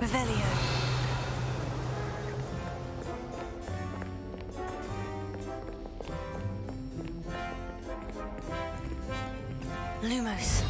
Revelio. Lumos.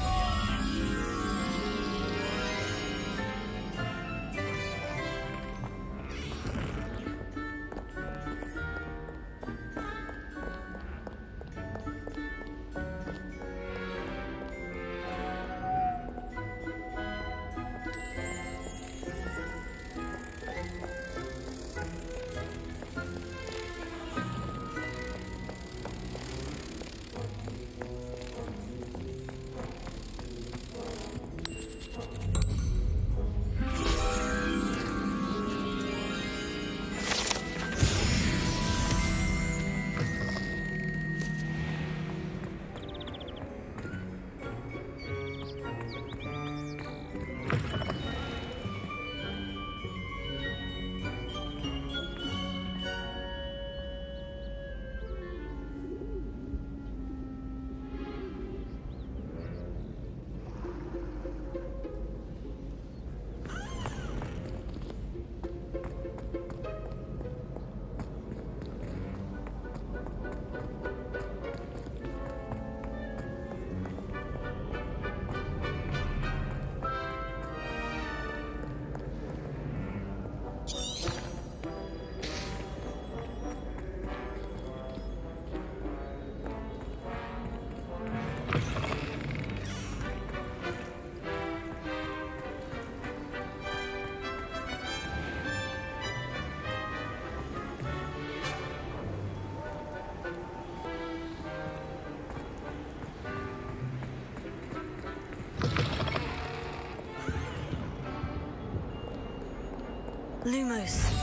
Lumos.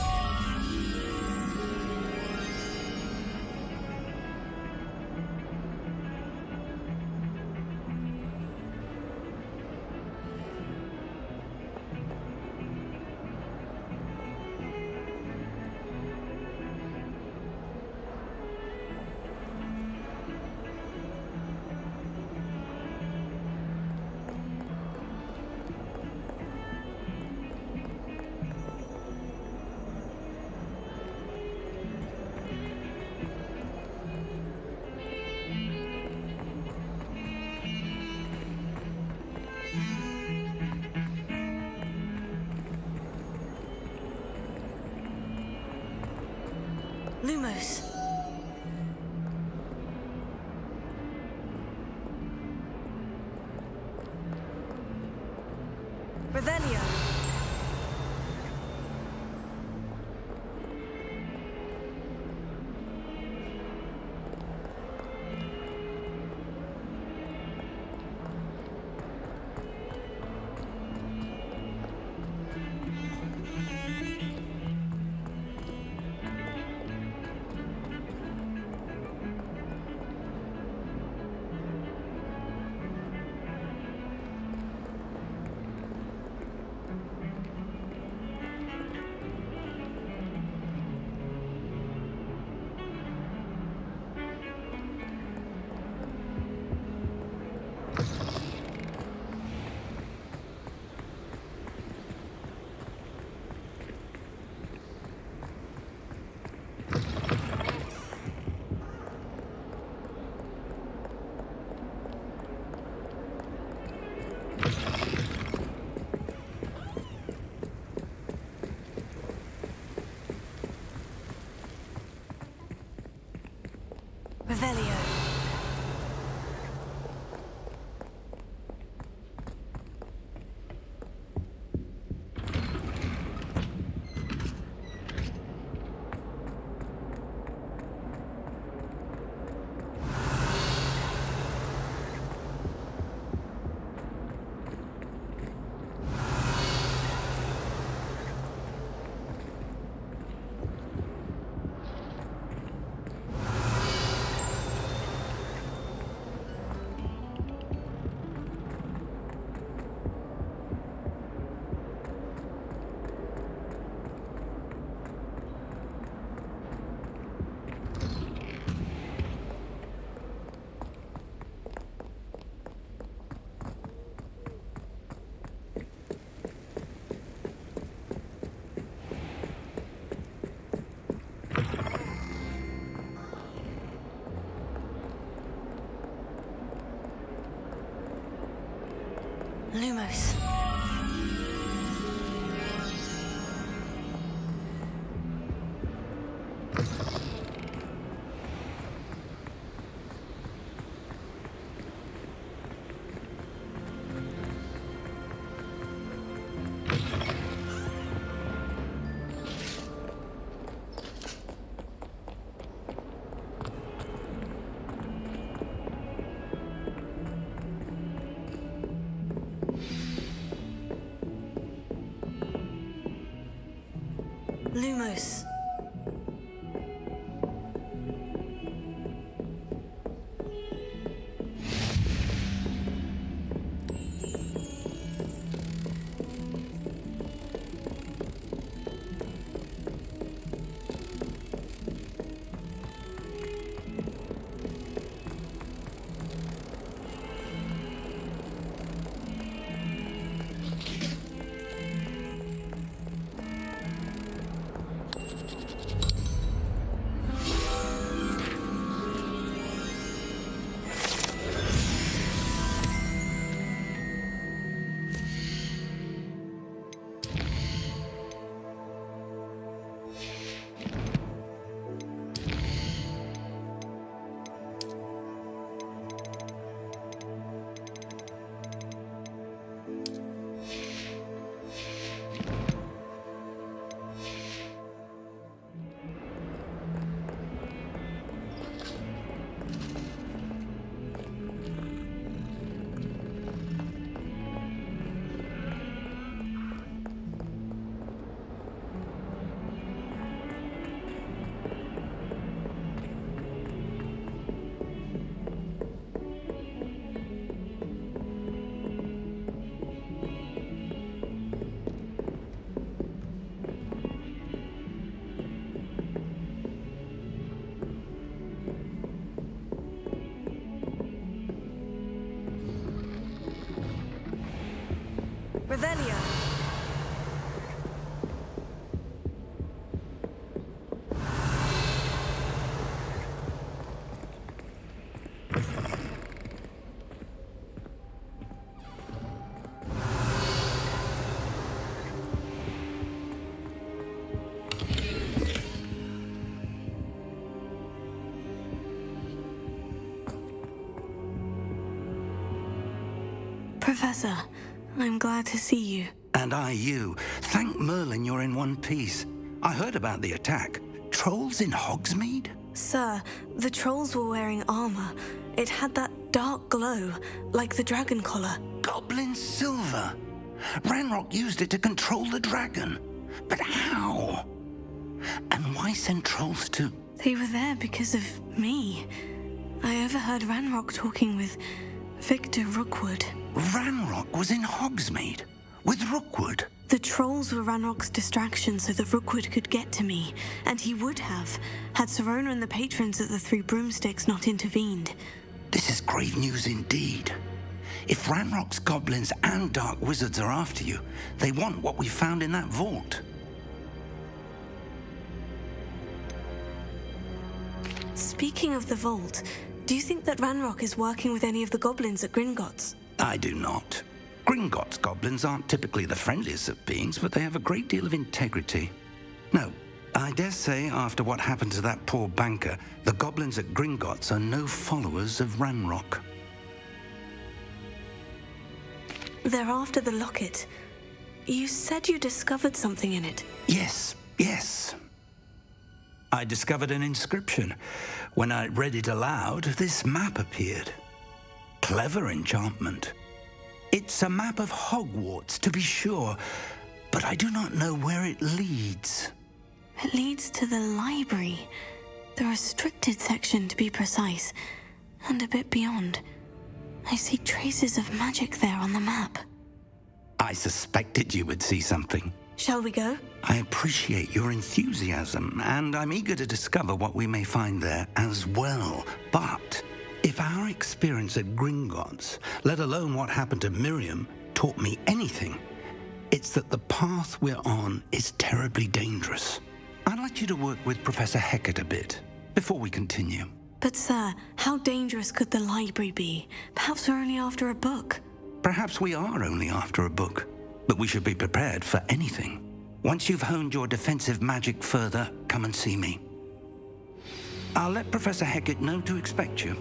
Lumos. Revelio. Revelio. Lumos. Revelio. Professor, I'm glad to see you. And I you. Thank Merlin you're in one piece. I heard about the attack. Trolls in Hogsmeade? Sir, the trolls were wearing armor. It had that dark glow, like the dragon collar. Goblin silver. Ranrock used it to control the dragon. But how? And why send trolls to... They were there because of me. I overheard Ranrock talking with Victor Rookwood. Ranrock was in Hogsmeade? With Rookwood? The trolls were Ranrock's distraction so that Rookwood could get to me, and he would have, had Sirona and the patrons at the Three Broomsticks not intervened. This is grave news indeed. If Ranrock's goblins and dark wizards are after you, they want what we found in that vault. Speaking of the vault, do you think that Ranrock is working with any of the goblins at Gringotts? I do not. Gringotts goblins aren't typically the friendliest of beings, but they have a great deal of integrity. No, I dare say after what happened to that poor banker, the goblins at Gringotts are no followers of Ranrock. They're after the locket. You said you discovered something in it. Yes. I discovered an inscription. When I read it aloud, this map appeared. Clever enchantment. It's a map of Hogwarts, to be sure, but I do not know where it leads. It leads to the library. The restricted section, to be precise, and a bit beyond. I see traces of magic there on the map. I suspected you would see something. Shall we go? I appreciate your enthusiasm, and I'm eager to discover what we may find there as well. But if our experience at Gringotts, let alone what happened to Miriam, taught me anything, it's that the path we're on is terribly dangerous. I'd like you to work with Professor Hecat a bit before we continue. But sir, how dangerous could the library be? Perhaps we're only after a book. Perhaps we are only after a book, but we should be prepared for anything. Once you've honed your defensive magic further, come and see me. I'll let Professor Hecat know to expect you.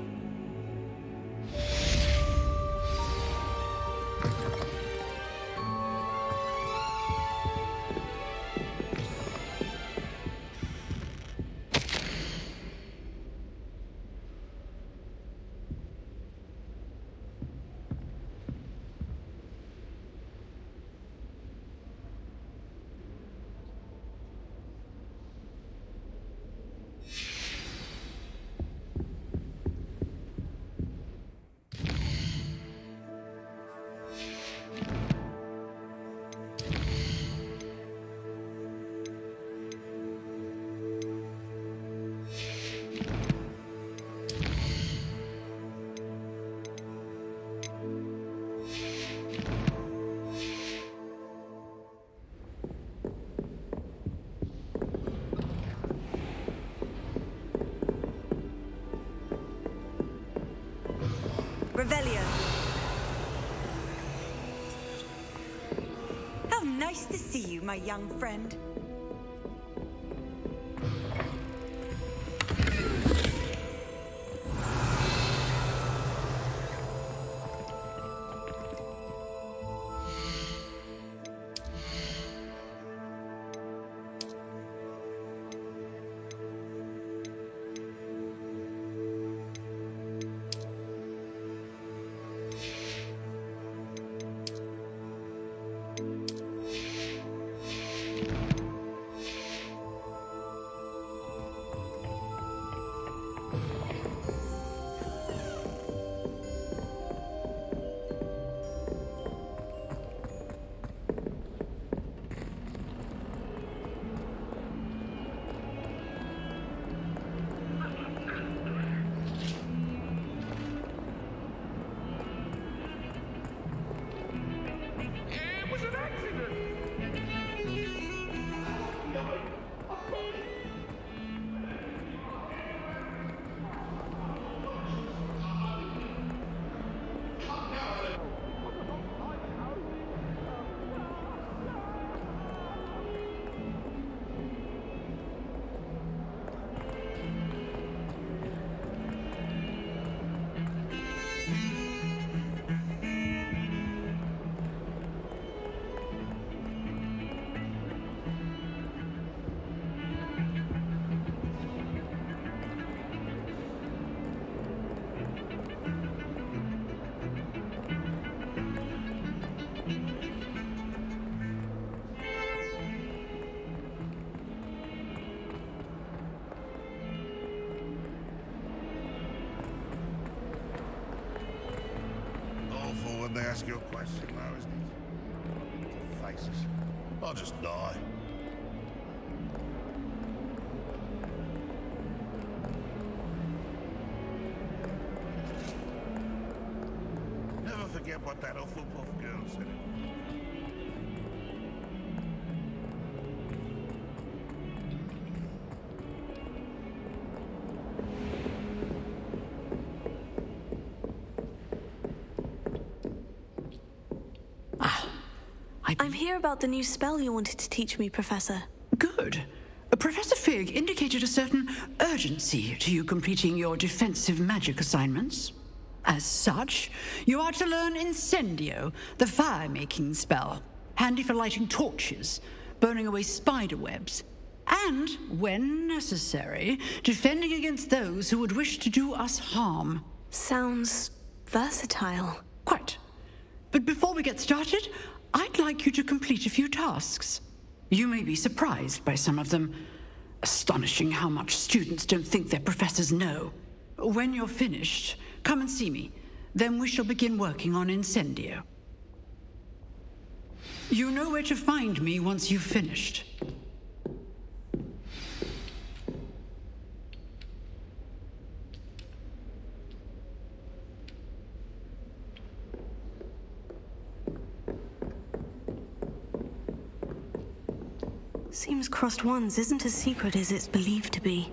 Revelio. How nice to see you, my young friend. When they ask you a question now, isn't it? Faces. I'll just die. Never forget what that Hufflepuff girl said. I'm here about the new spell you wanted to teach me, Professor. Good. Professor Fig indicated a certain urgency to you completing your defensive magic assignments. As such, you are to learn Incendio, the fire-making spell, handy for lighting torches, burning away spider webs, and, when necessary, defending against those who would wish to do us harm. Sounds versatile. Quite. But before we get started, I'd like you to complete a few tasks. You may be surprised by some of them. Astonishing how much students don't think their professors know. When you're finished, come and see me. Then we shall begin working on Incendio. You know where to find me once you've finished. Seems crossed ones isn't as secret as it's believed to be.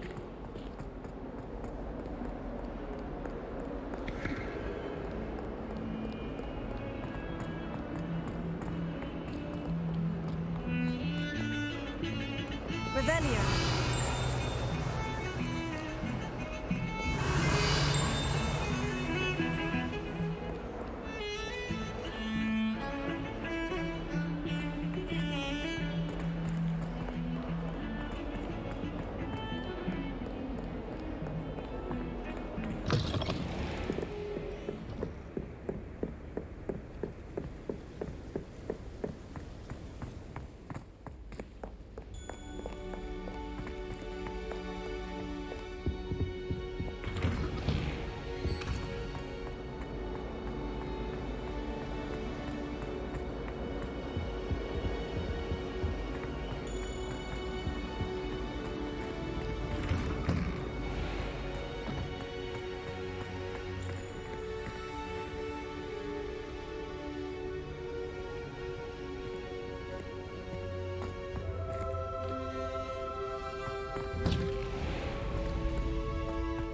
Revelio.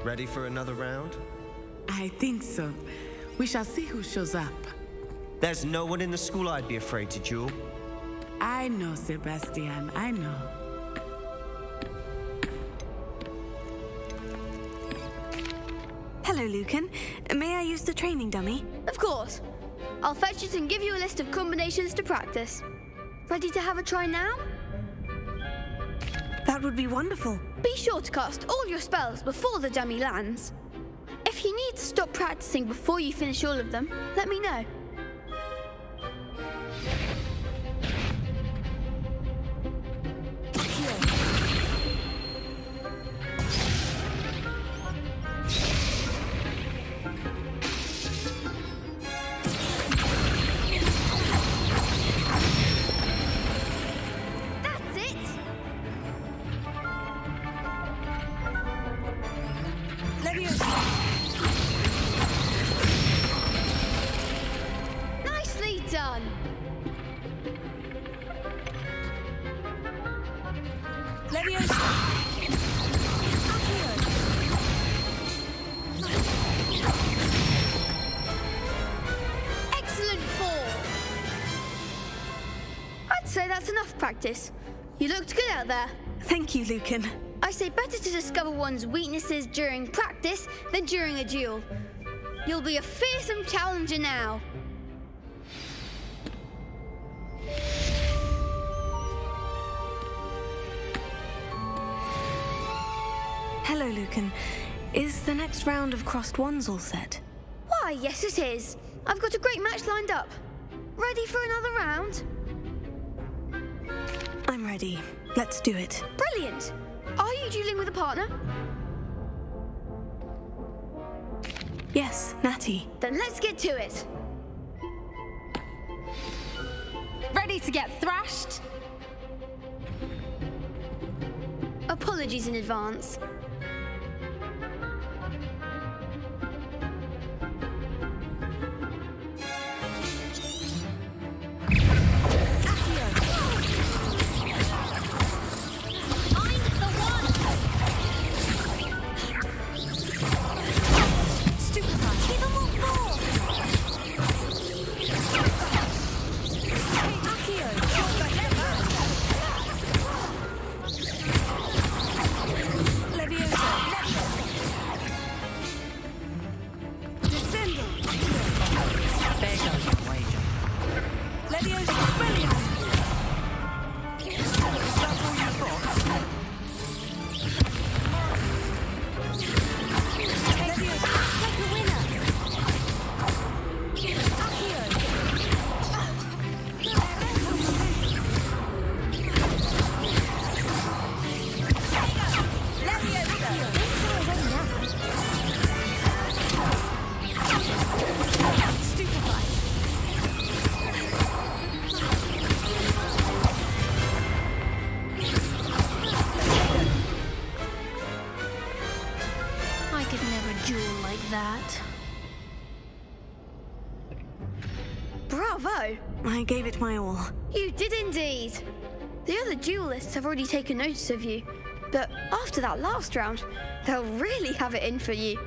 Ready for another round? I think so. We shall see who shows up. There's no one in the school I'd be afraid to duel. I know, Sebastian, I know. Hello, Lucan. May I use the training dummy? Of course. I'll fetch it and give you a list of combinations to practice. Ready to have a try now? That would be wonderful. Be sure to cast all your spells before the dummy lands. If you need to stop practicing before you finish all of them, let me know. That's it! Nicely done! Excellent fall! I'd say that's enough practice. You looked good out there. Thank you, Lucan. I say better to discover one's weaknesses during practice than during a duel. You'll be a fearsome challenger now. Hello, Lucan. Is the next round of crossed wands all set? Why, yes it is. I've got a great match lined up. Ready for another round? I'm ready. Let's do it. Brilliant! Are you dueling with a partner? Yes, Natty. Then let's get to it. Ready to get thrashed? Apologies in advance. I could never duel like that. Bravo! I gave it my all. You did indeed. The other duelists have already taken notice of you, but after that last round, they'll really have it in for you.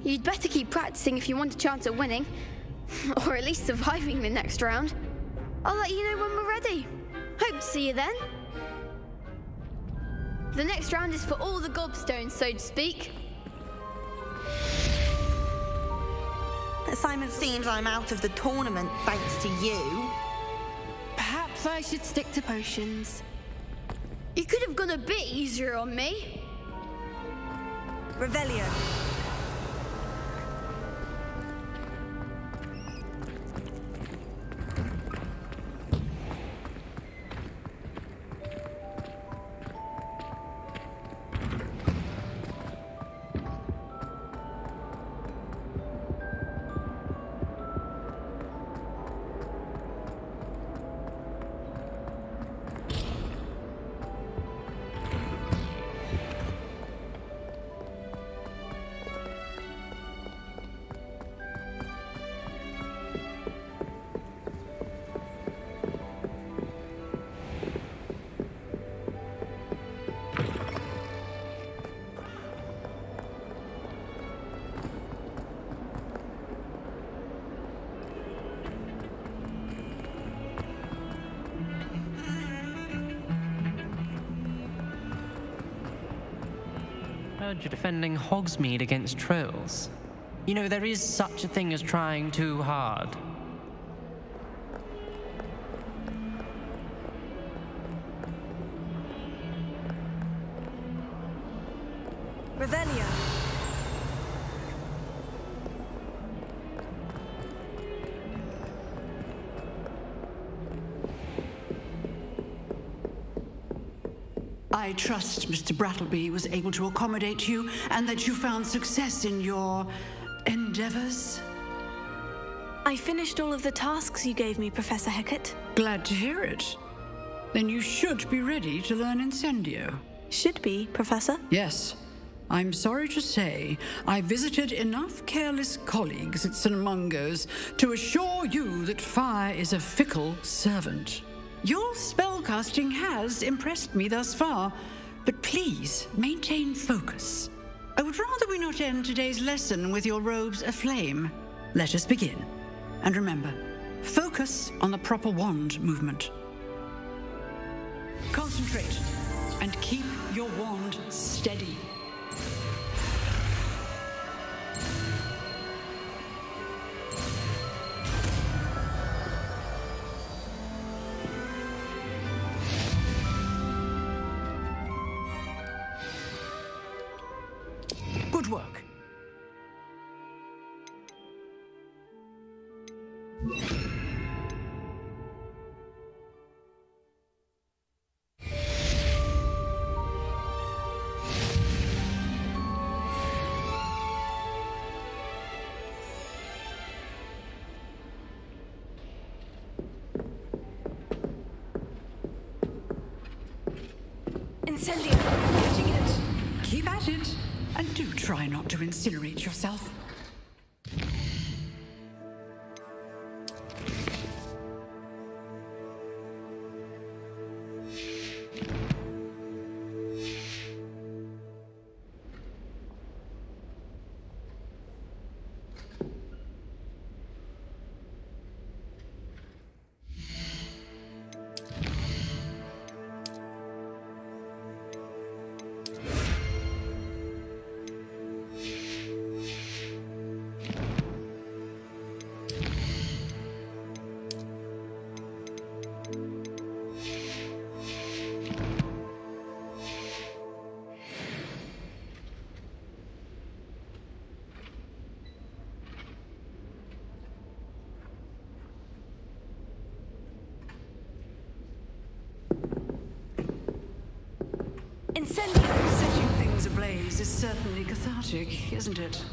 You'd better keep practicing if you want a chance at winning, or at least surviving the next round. I'll let you know when we're ready. Hope to see you then. The next round is for all the gobstones, so to speak. Simon, seems I'm out of the tournament thanks to you. Perhaps I should stick to potions. You could have gone a bit easier on me. Revelio. Heard you're defending Hogsmeade against trolls. You know, there is such a thing as trying too hard. Revelio. I trust Mr. Brattleby was able to accommodate you and that you found success in your endeavors. I finished all of the tasks you gave me, Professor Hecat. Glad to hear it. Then you should be ready to learn Incendio. Should be, Professor. Yes. I'm sorry to say, I visited enough careless colleagues at St. Mungo's to assure you that fire is a fickle servant. Your spellcasting has impressed me thus far, but please maintain focus. I would rather we not end today's lesson with your robes aflame. Let us begin. And remember, focus on the proper wand movement. Concentrate and keep your wand steady. Good work. Incendio. Getting it. Keep at it. And do try not to incinerate yourself. Incendio. Setting things ablaze is certainly cathartic, isn't it?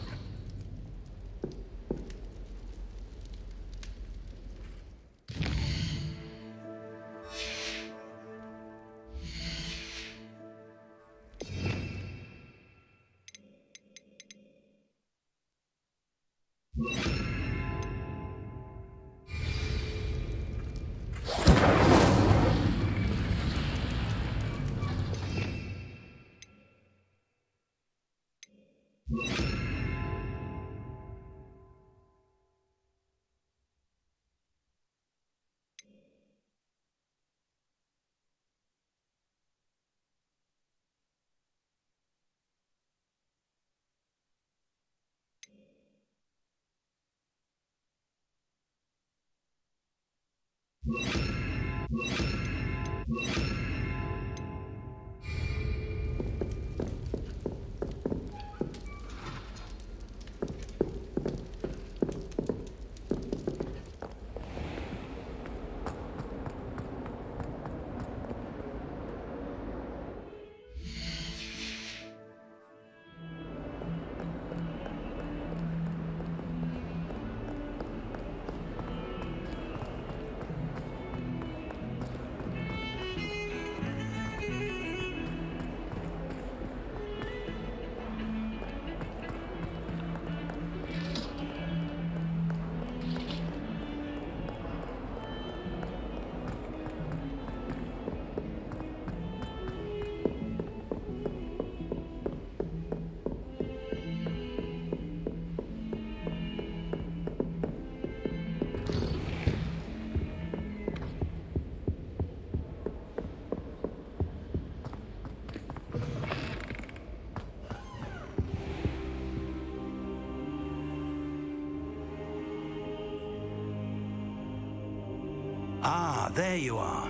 Ah, there you are.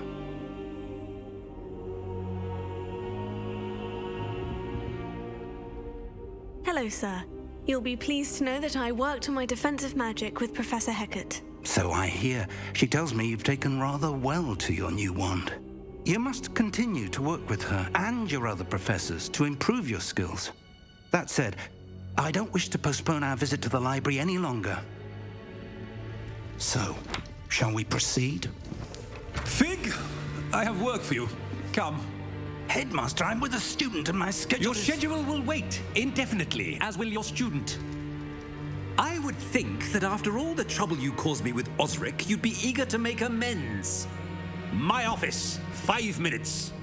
Hello, sir. You'll be pleased to know that I worked on my defensive magic with Professor Hecat. So I hear. She tells me you've taken rather well to your new wand. You must continue to work with her and your other professors to improve your skills. That said, I don't wish to postpone our visit to the library any longer. So, shall we proceed? Fig, I have work for you. Come. Headmaster, I'm with a student and my schedule Your schedule will wait indefinitely, as will your student. I would think that after all the trouble you caused me with Osric, you'd be eager to make amends. My office, 5 minutes.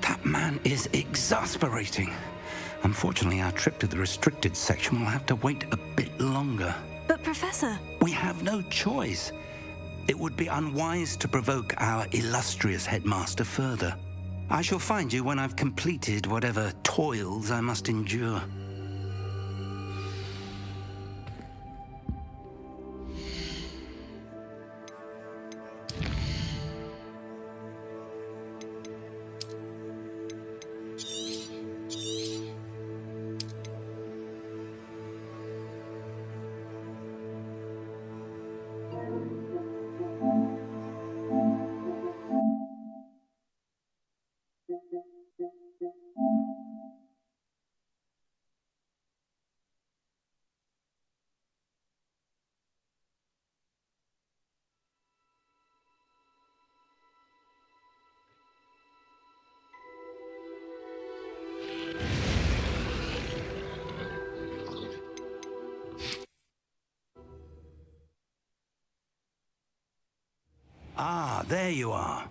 That man is exasperating. Unfortunately, our trip to the restricted section will have to wait a bit longer. But, Professor... We have no choice. It would be unwise to provoke our illustrious headmaster further. I shall find you when I've completed whatever toils I must endure. Ah, there you are.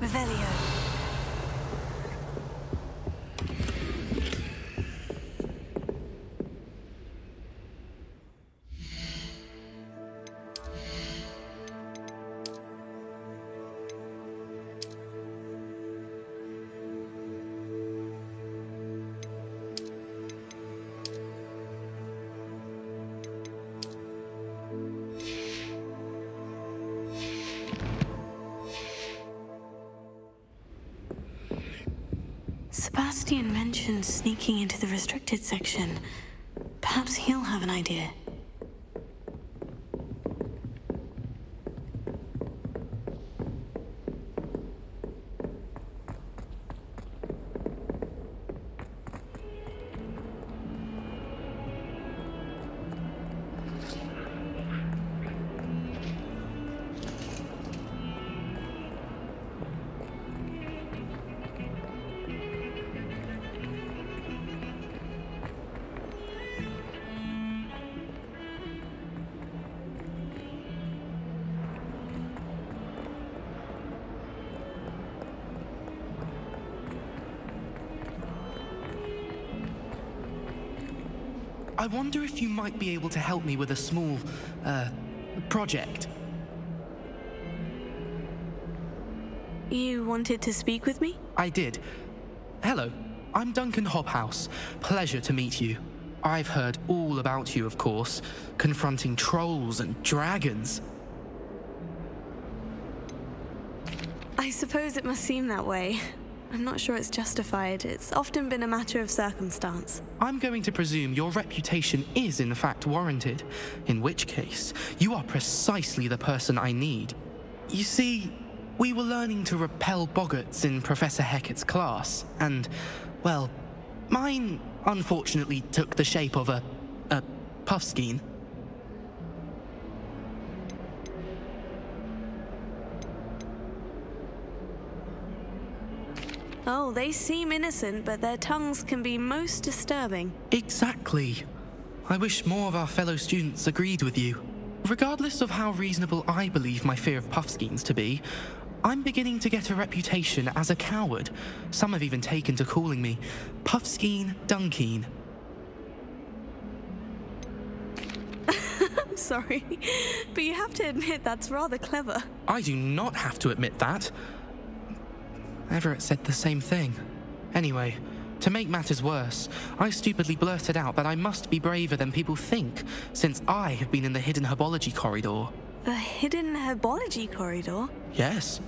Revelio. Sebastian mentioned sneaking into the restricted section. Perhaps he'll have an idea. I wonder if you might be able to help me with a small, project. You wanted to speak with me? I did. Hello, I'm Duncan Hobhouse. Pleasure to meet you. I've heard all about you, of course, confronting trolls and dragons. I suppose it must seem that way. I'm not sure it's justified. It's often been a matter of circumstance. I'm going to presume your reputation is in fact warranted, in which case, you are precisely the person I need. You see, we were learning to repel boggarts in Professor Hecat's class, and, well, mine unfortunately took the shape of a puffskein. Oh, they seem innocent, but their tongues can be most disturbing. Exactly. I wish more of our fellow students agreed with you. Regardless of how reasonable I believe my fear of puffskeins to be, I'm beginning to get a reputation as a coward. Some have even taken to calling me Puffskeen Dunkeen. I'm sorry, but you have to admit that's rather clever. I do not have to admit that. Everett said the same thing. Anyway, to make matters worse, I stupidly blurted out that I must be braver than people think, since I have been in the hidden herbology corridor. The hidden herbology corridor? Yes.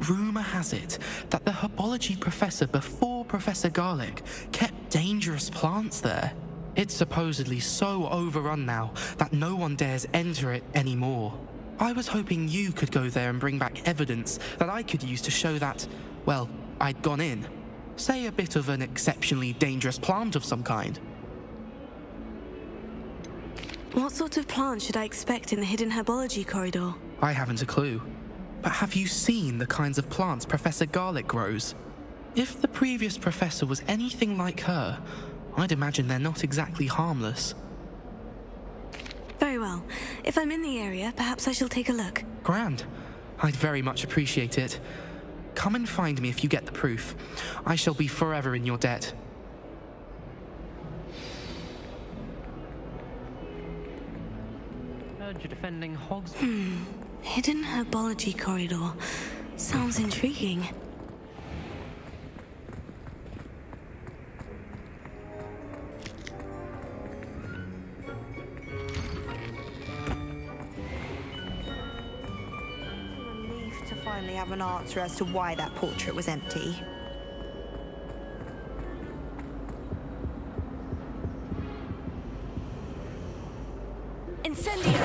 Rumour has it that the herbology professor before Professor Garlick kept dangerous plants there. It's supposedly so overrun now that no one dares enter it anymore. I was hoping you could go there and bring back evidence that I could use to show that, well, I'd gone in. Say a bit of an exceptionally dangerous plant of some kind. What sort of plant should I expect in the hidden herbology corridor? I haven't a clue. But have you seen the kinds of plants Professor Garlick grows? If the previous professor was anything like her, I'd imagine they're not exactly harmless. Very well. If I'm in the area, perhaps I shall take a look. Grand. I'd very much appreciate it. Come and find me if you get the proof. I shall be forever in your debt. Heard you're defending Hogs. Hidden herbology corridor. Sounds intriguing. To finally have an answer as to why that portrait was empty. Incendio!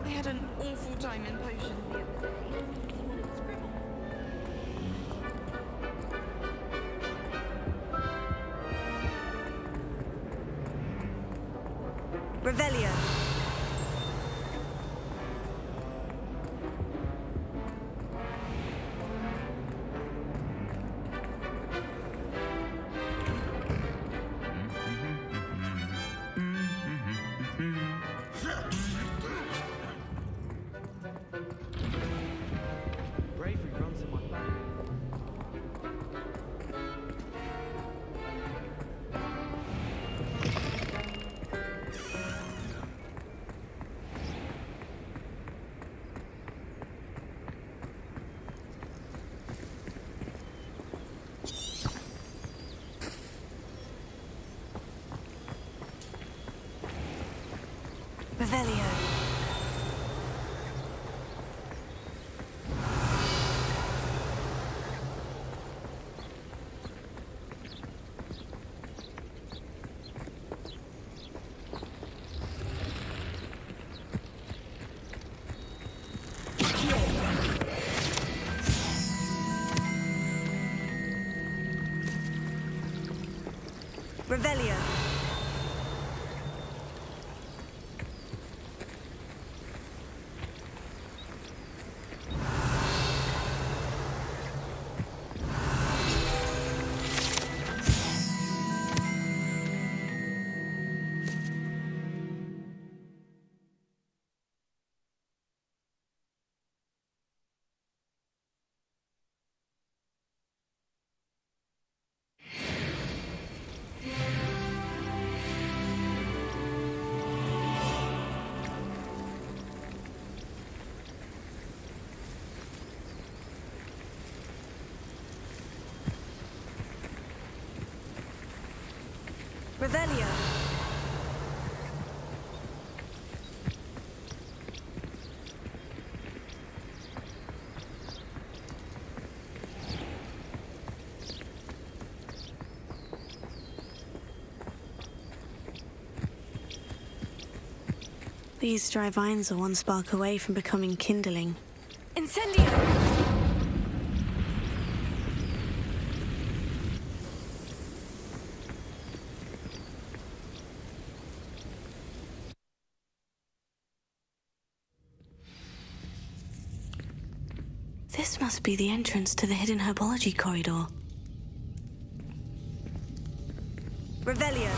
I had an awful time in potion the other day. Revelio. Revelio. Revelio. Revelio. These dry vines are one spark away from becoming kindling. Incendio! This must be the entrance to the hidden herbology corridor. Revelio.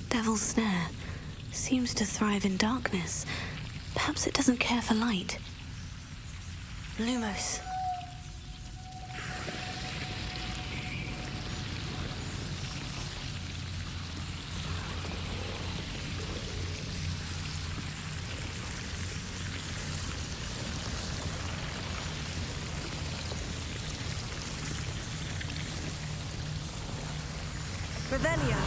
Devil's Snare seems to thrive in darkness. Perhaps it doesn't care for light. Lumos. Revelio.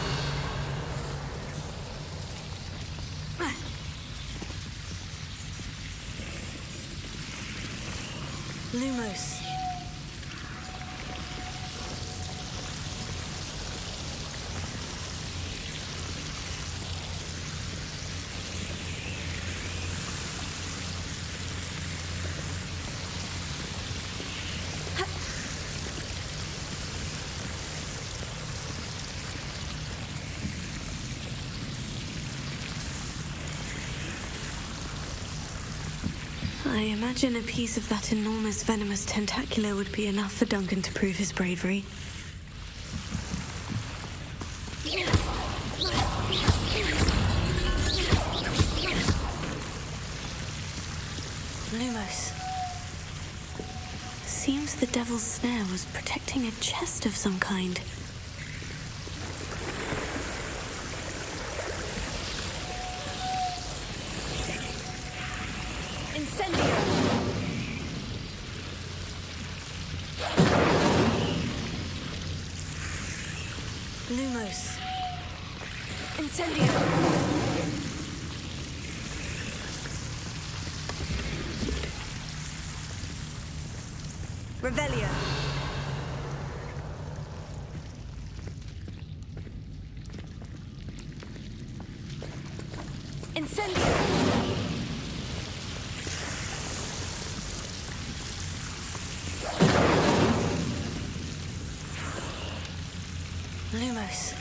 Lumos. I imagine a piece of that enormous venomous tentacula would be enough for Duncan to prove his bravery. Lumos. Seems the Devil's Snare was protecting a chest of some kind. Incendio. Lumos. Incendio. Revelio. Incendio. Lumos.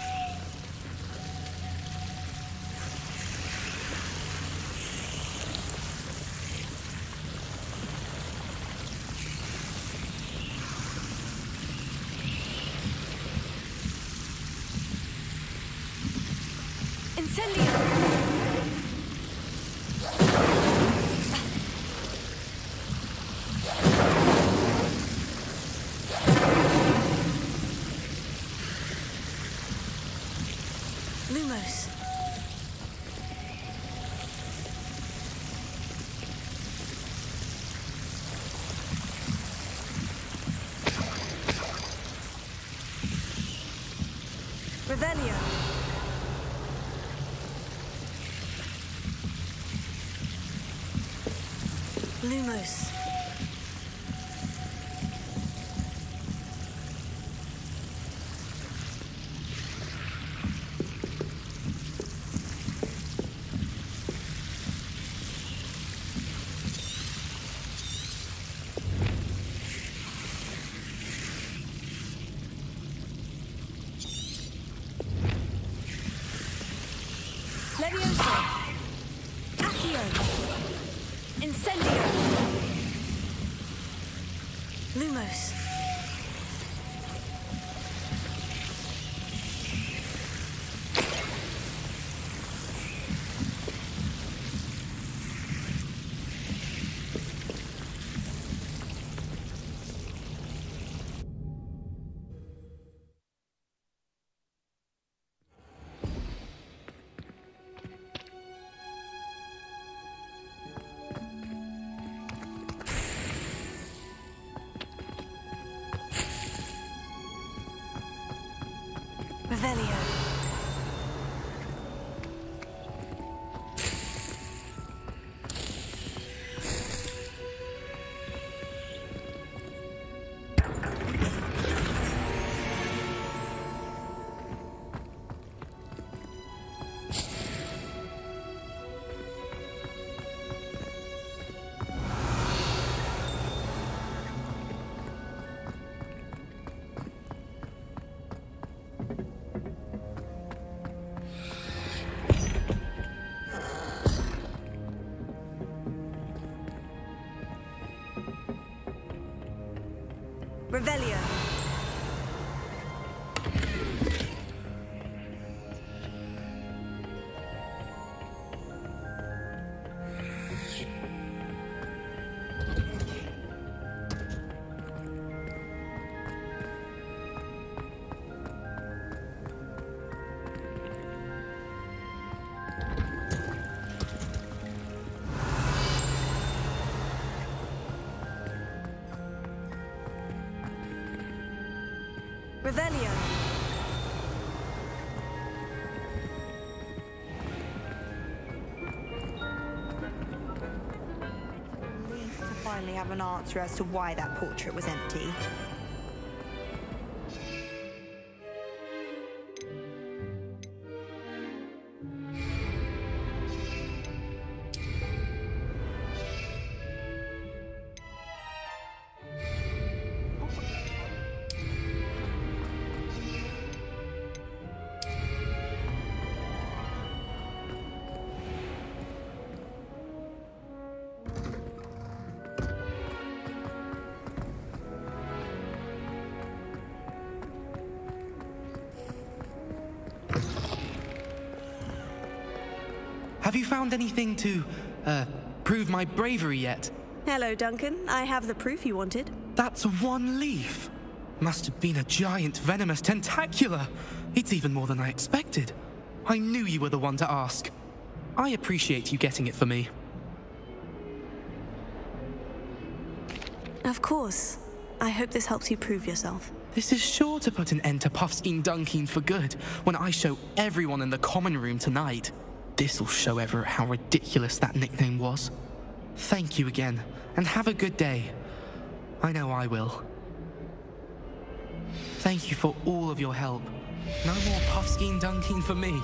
Incendio. Lumos. Revelio. Lumos. Levioso. Accio. Incendio. Lumos. Revelio. Revelio. Revelio. Relieved to finally have an answer as to why that portrait was empty. Have you found anything to, prove my bravery yet? Hello, Duncan. I have the proof you wanted. That's one leaf. Must have been a giant venomous tentacula. It's even more than I expected. I knew you were the one to ask. I appreciate you getting it for me. Of course. I hope this helps you prove yourself. This is sure to put an end to Puffskein Dunkin for good when I show everyone in the common room tonight. This'll show Everett how ridiculous that nickname was. Thank you again, and have a good day. I know I will. Thank you for all of your help. No more Puffskein Dunkin for me.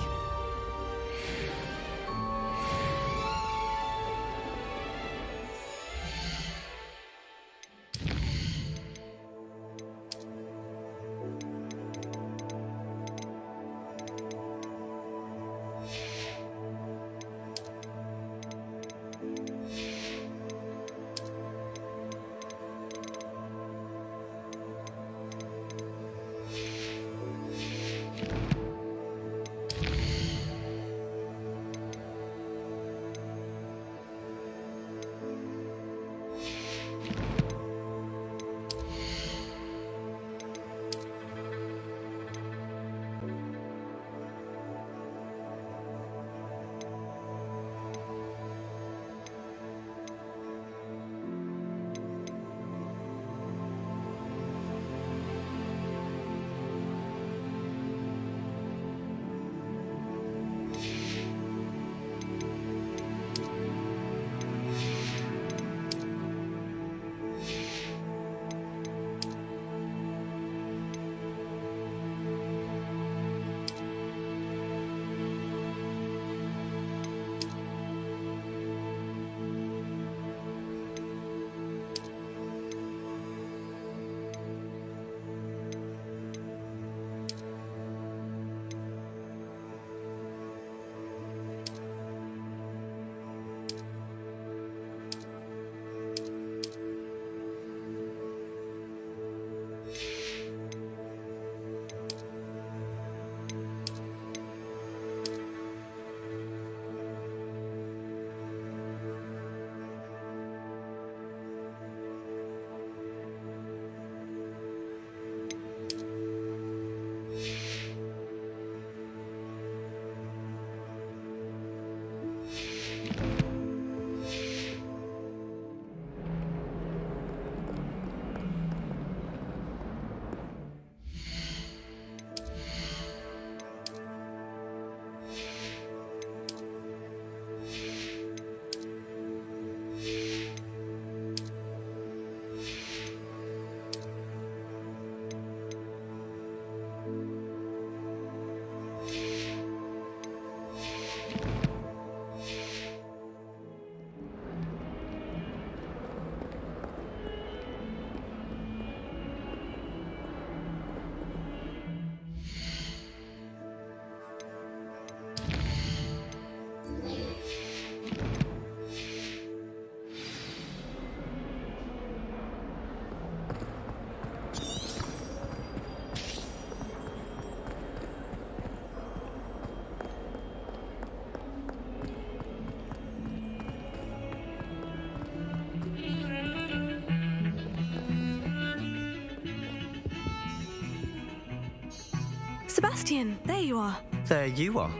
Sebastian, there you are. There you are.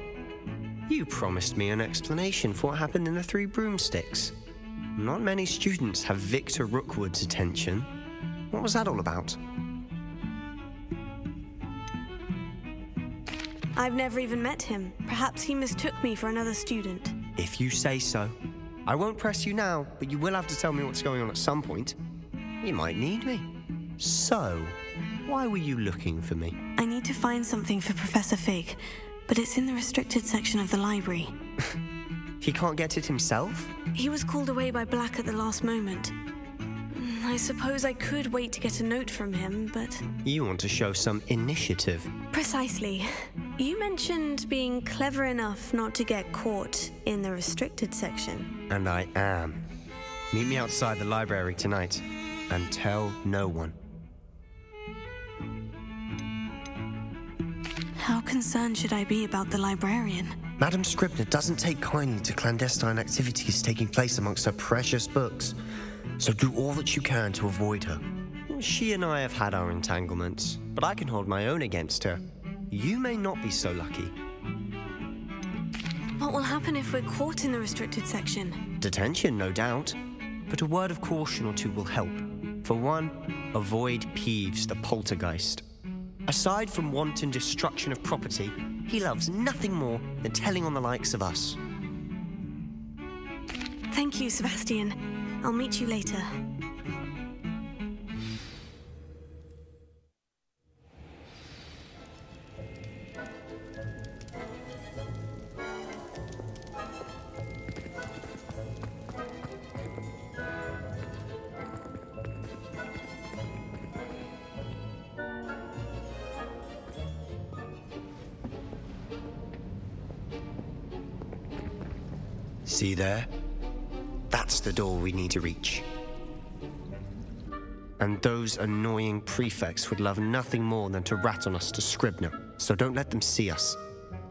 You promised me an explanation for what happened in the Three Broomsticks. Not many students have Victor Rookwood's attention. What was that all about? I've never even met him. Perhaps he mistook me for another student. If you say so. I won't press you now, but you will have to tell me what's going on at some point. You might need me. So, why were you looking for me? I need to find something for Professor Fig, but it's in the restricted section of the library. He can't get it himself? He was called away by Black at the last moment. I suppose I could wait to get a note from him, but... You want to show some initiative. Precisely. You mentioned being clever enough not to get caught in the restricted section. And I am. Meet me outside the library tonight, and tell no one. How concerned should I be about the librarian? Madam Scribner doesn't take kindly to clandestine activities taking place amongst her precious books, so do all that you can to avoid her. She and I have had our entanglements, but I can hold my own against her. You may not be so lucky. What will happen if we're caught in the restricted section? Detention, no doubt, but a word of caution or two will help. For one, avoid Peeves, the poltergeist. Aside from wanton destruction of property, he loves nothing more than telling on the likes of us. Thank you, Sebastian. I'll meet you later. See there? That's the door we need to reach. And those annoying prefects would love nothing more than to rat on us to Scribner, so don't let them see us.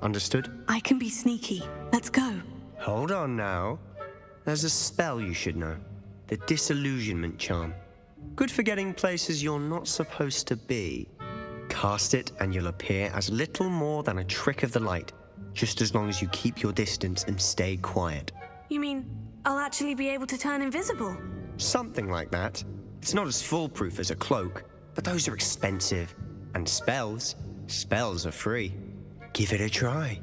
Understood? I can be sneaky. Let's go. Hold on now. There's a spell you should know. The Disillusionment Charm. Good for getting places you're not supposed to be. Cast it and you'll appear as little more than a trick of the light, just as long as you keep your distance and stay quiet. You mean I'll actually be able to turn invisible? Something like that. It's not as foolproof as a cloak, but those are expensive. And spells are free. Give it a try.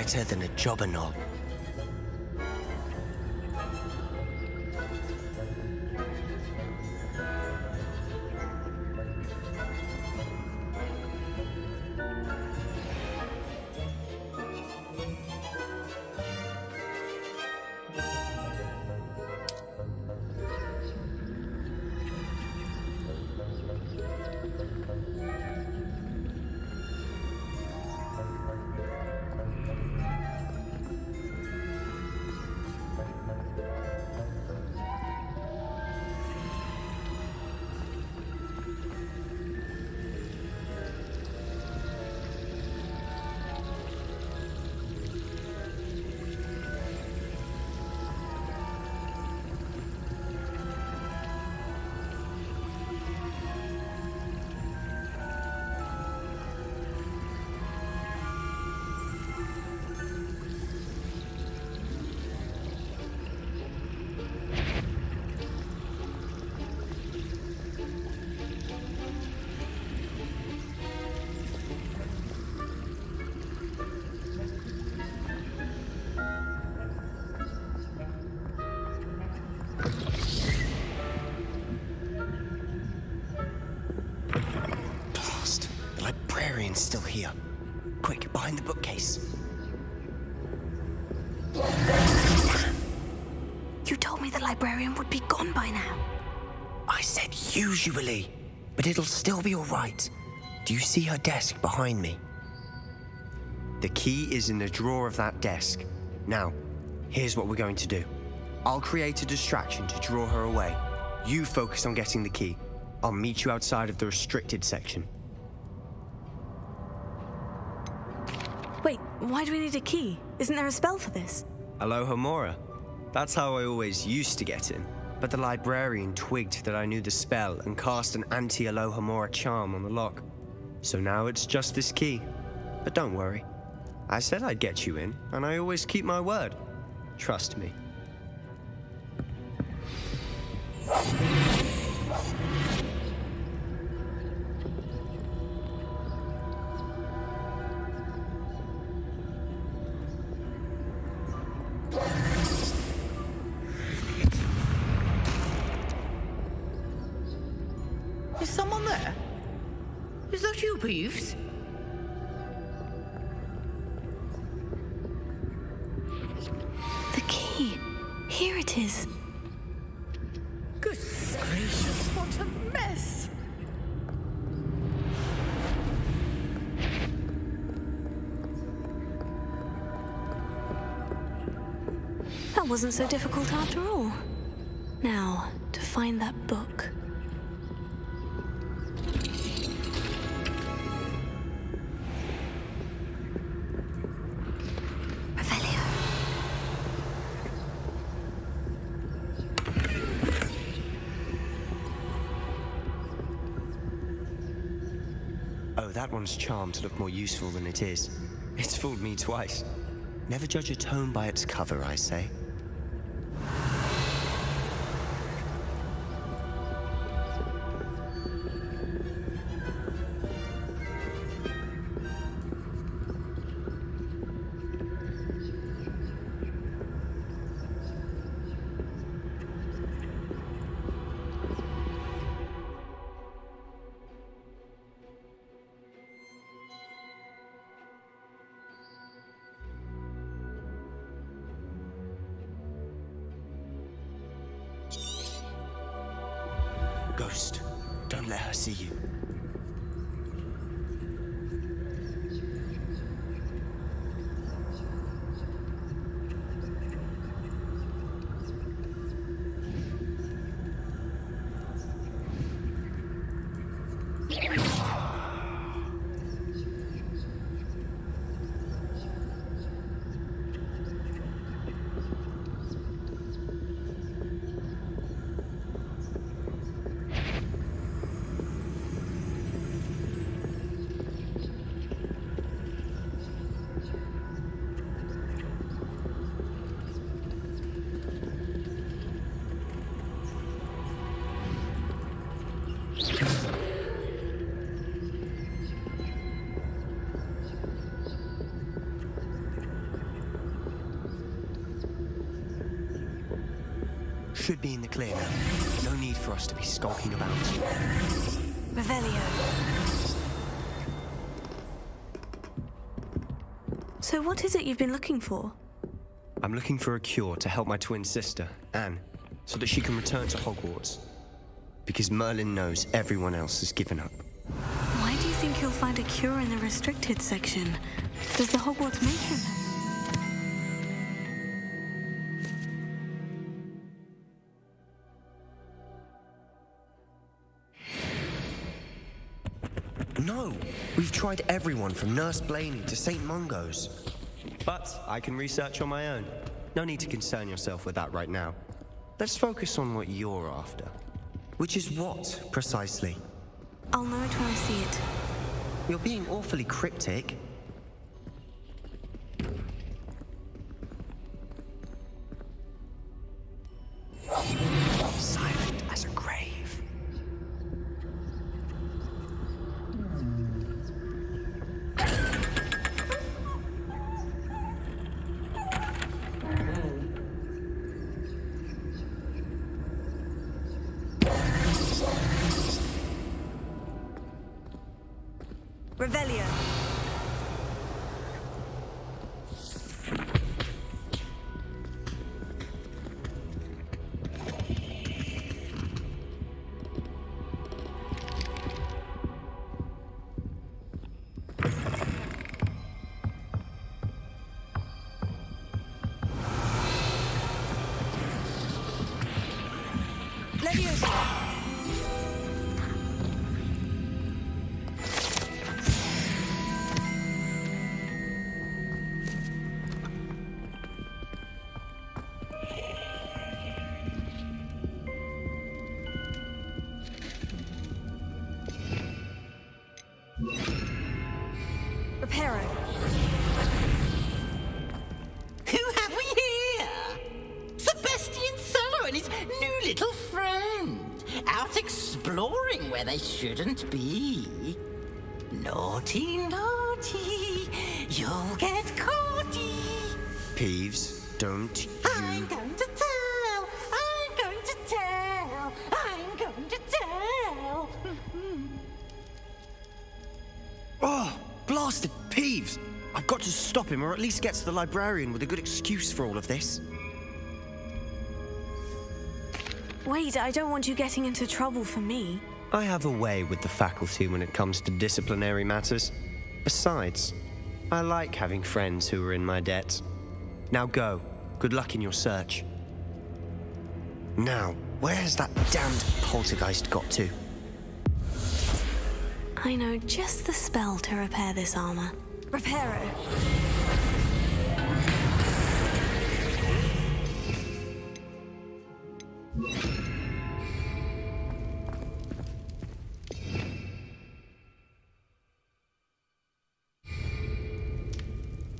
better than a jobberknoll. Still here. Quick, behind the bookcase. You told me the librarian would be gone by now. I said usually, but it'll still be all right. Do you see her desk behind me? The key is in the drawer of that desk. Now, here's what we're going to do. I'll create a distraction to draw her away. You focus on getting the key. I'll meet you outside of the restricted section. Wait, why do we need a key? Isn't there a spell for this? Alohomora. That's how I always used to get in. But the librarian twigged that I knew the spell and cast an anti-Alohomora charm on the lock. So now it's just this key. But don't worry. I said I'd get you in, and I always keep my word. Trust me. Is someone there? Is that you, Peeves? The key. Here it is. Good gracious, what a mess! That wasn't so difficult after all. Now, to find that book. Oh, that one's charmed to look more useful than it is. It's fooled me twice. Never judge a tome by its cover, I say. Ghost, don't let her see you. should be in the clear now. No need for us to be skulking about. Revelio. So what is it you've been looking for? I'm looking for a cure to help my twin sister, Anne, so that she can return to Hogwarts. Because Merlin knows everyone else has given up. Why do you think you'll find a cure in the restricted section? Does the Hogwarts matron have? No! We've tried everyone from Nurse Blaney to St. Mungo's. But I can research on my own. No need to concern yourself with that right now. Let's focus on what you're after. Which is what, precisely? I'll know it when I see it. You're being awfully cryptic. Silent as a grave. Revelio. Leviosa. Reparo. Who have we here? Sebastian Sallow and his new little friend. Out exploring where they shouldn't be. Naughty, naughty. You'll get caughty. Peeves, don't you... I'm going to tell. I'm going to tell. I'm going to tell. Oh, blasted Peeves! I've got to stop him, or at least get to the librarian with a good excuse for all of this. Wait, I don't want you getting into trouble for me. I have a way with the faculty when it comes to disciplinary matters. Besides, I like having friends who are in my debt. Now go. Good luck in your search. Now, where's that damned poltergeist got to? I know just the spell to repair this armor. Reparo.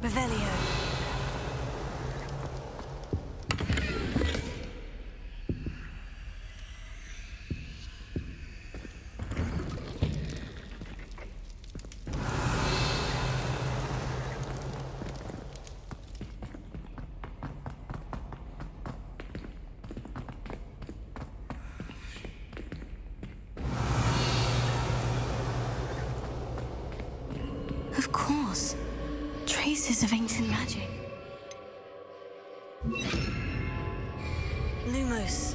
Revelio. Of course. Traces of ancient magic. Lumos.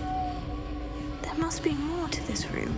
There must be more to this room.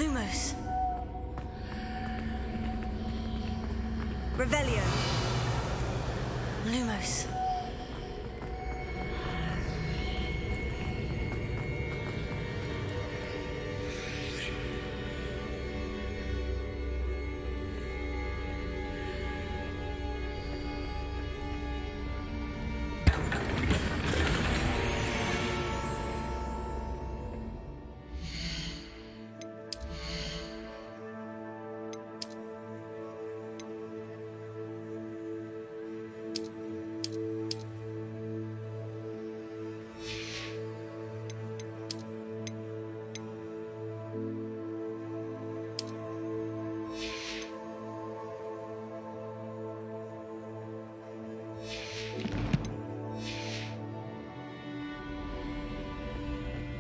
Lumos. Revelio. Lumos.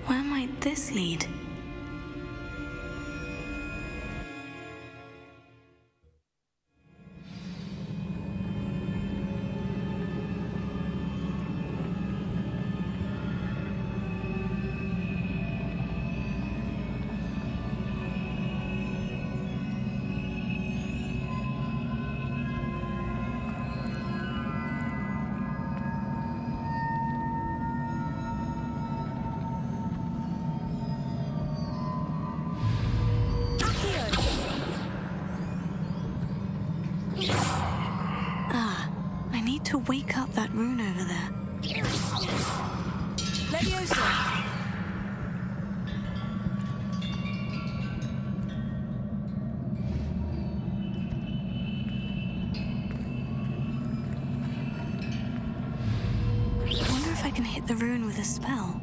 Where might this lead? I need to wake up that rune over there. Leviosa! I wonder if I can hit the rune with a spell.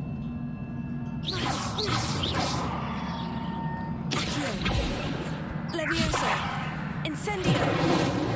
Leviosa! Incendio!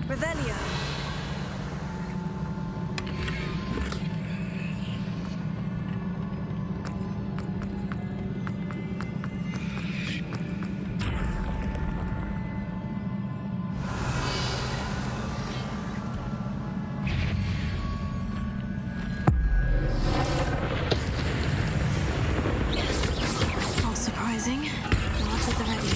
Revelio! Not surprising. Not at the ready.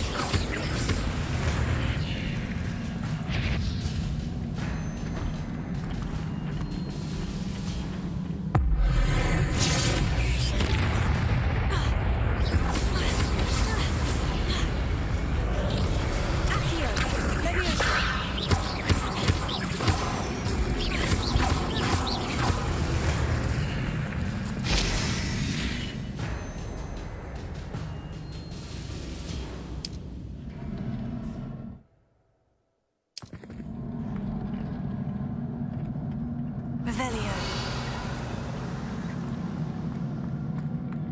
Revelio.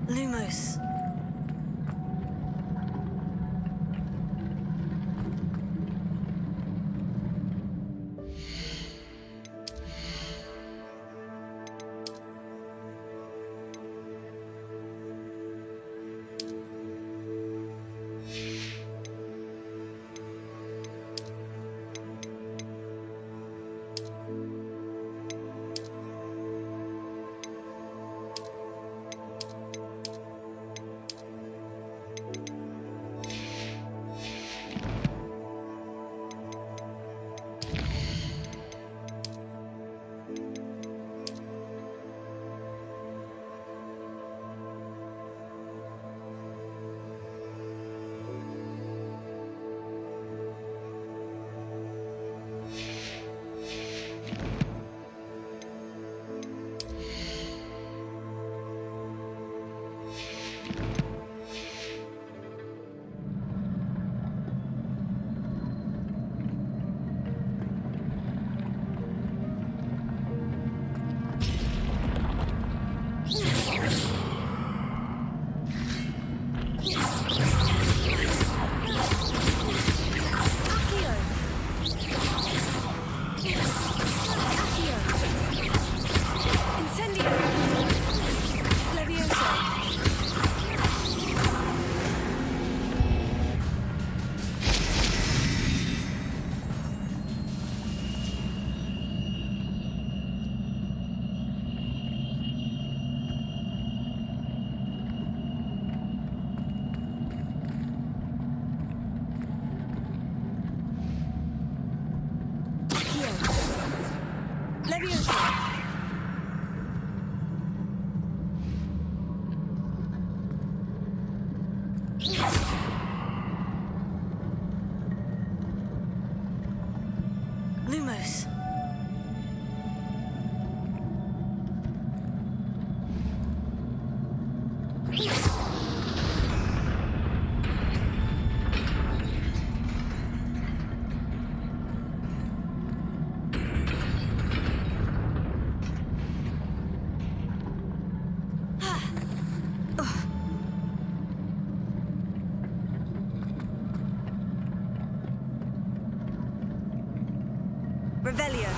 Lumos. Leviosa! Lumos. Revelio.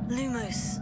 Lumos.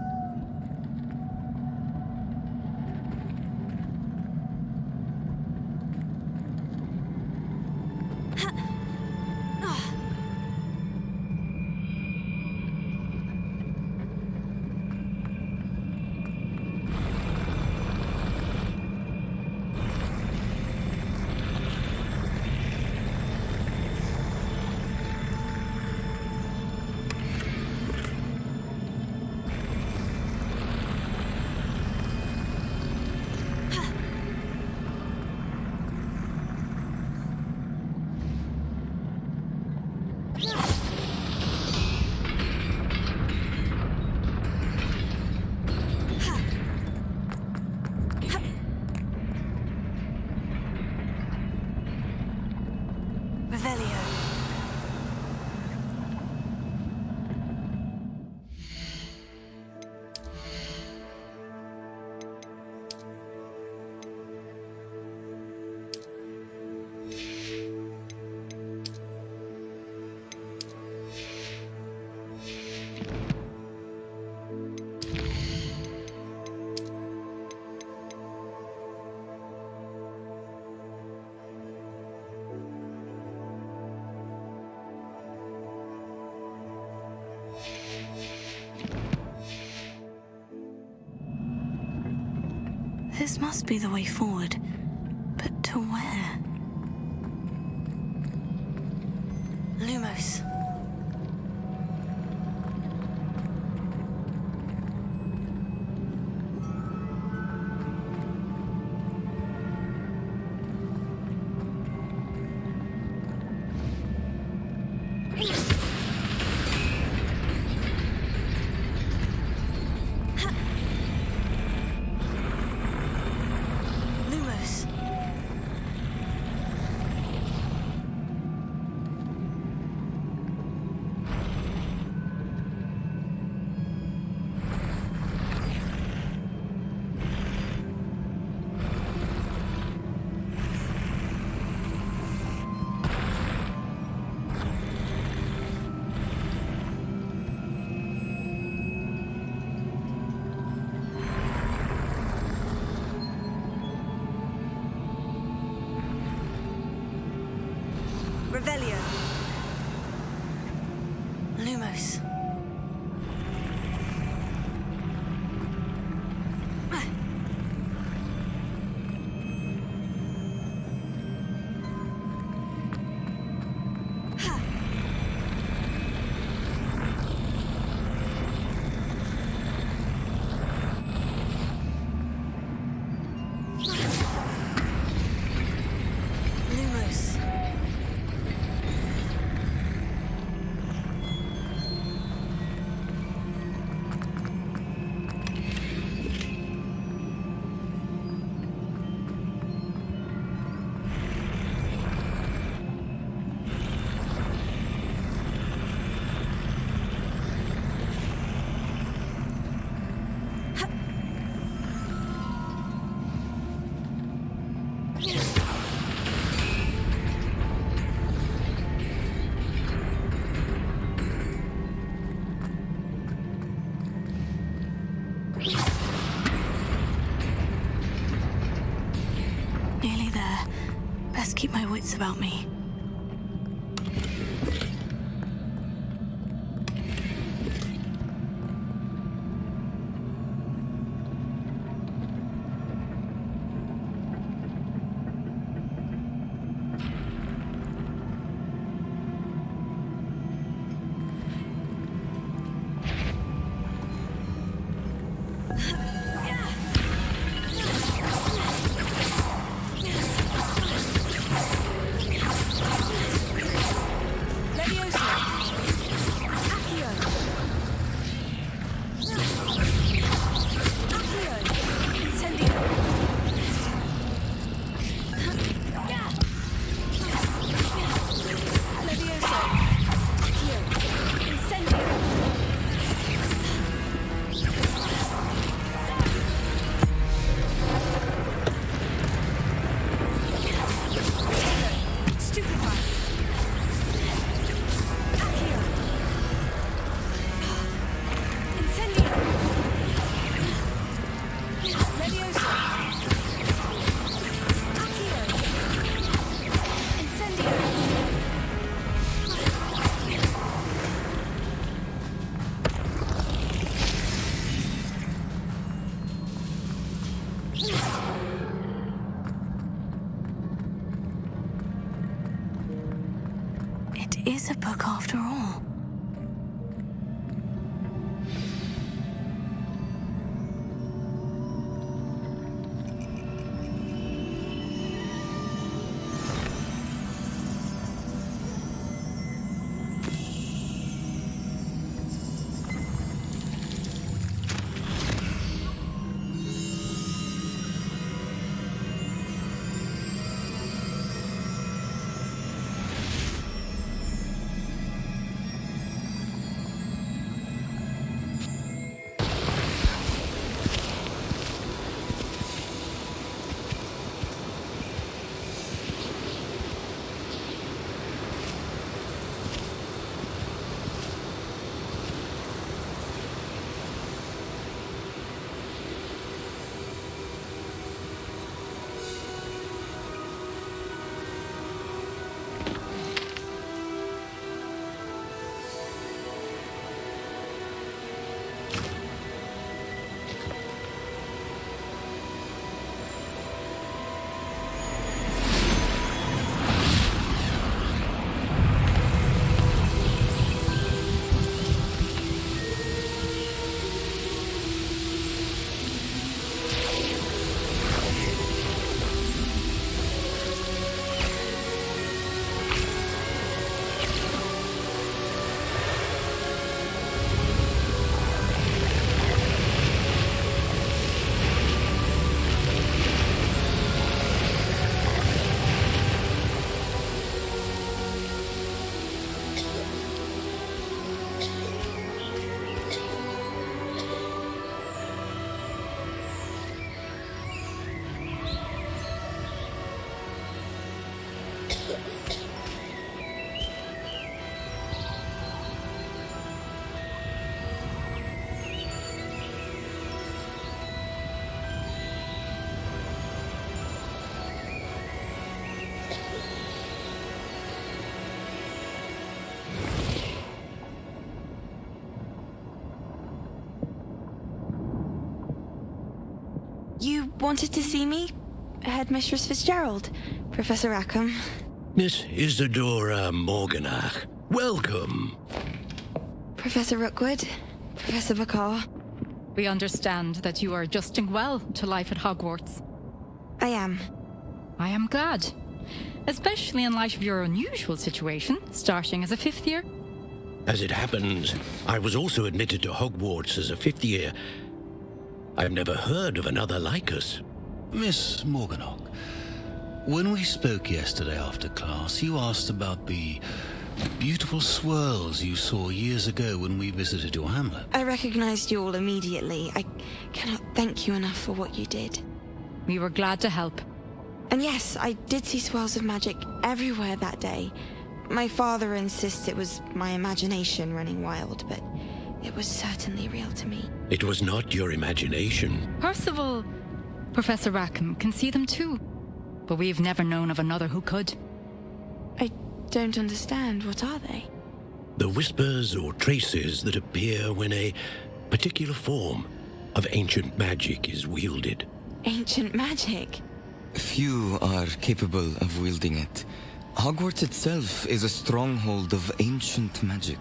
Revelio. This must be the way forward. But to where? Lumos. Lumos. Nearly there. Best keep my wits about me. It is a book after all. You wanted to see me? Headmistress Fitzgerald, Professor Rackham. Miss Isadora Morganach, welcome. Professor Rookwood, Professor Bakar. We understand that you are adjusting well to life at Hogwarts. I am. I am glad. Especially in light of your unusual situation, starting as a fifth year. As it happens, I was also admitted to Hogwarts as a fifth year. I've never heard of another like us. Miss Morganach, when we spoke yesterday after class, you asked about the beautiful swirls you saw years ago when we visited your hamlet. I recognized you all immediately. I cannot thank you enough for what you did. We were glad to help. And yes, I did see swirls of magic everywhere that day. My father insists it was my imagination running wild, but It was certainly real to me. It was not your imagination. Percival, Professor Rackham can see them too. But we've never known of another who could. I don't understand. What are they? The whispers or traces that appear when a particular form of ancient magic is wielded. Ancient magic? Few are capable of wielding it. Hogwarts itself is a stronghold of ancient magic.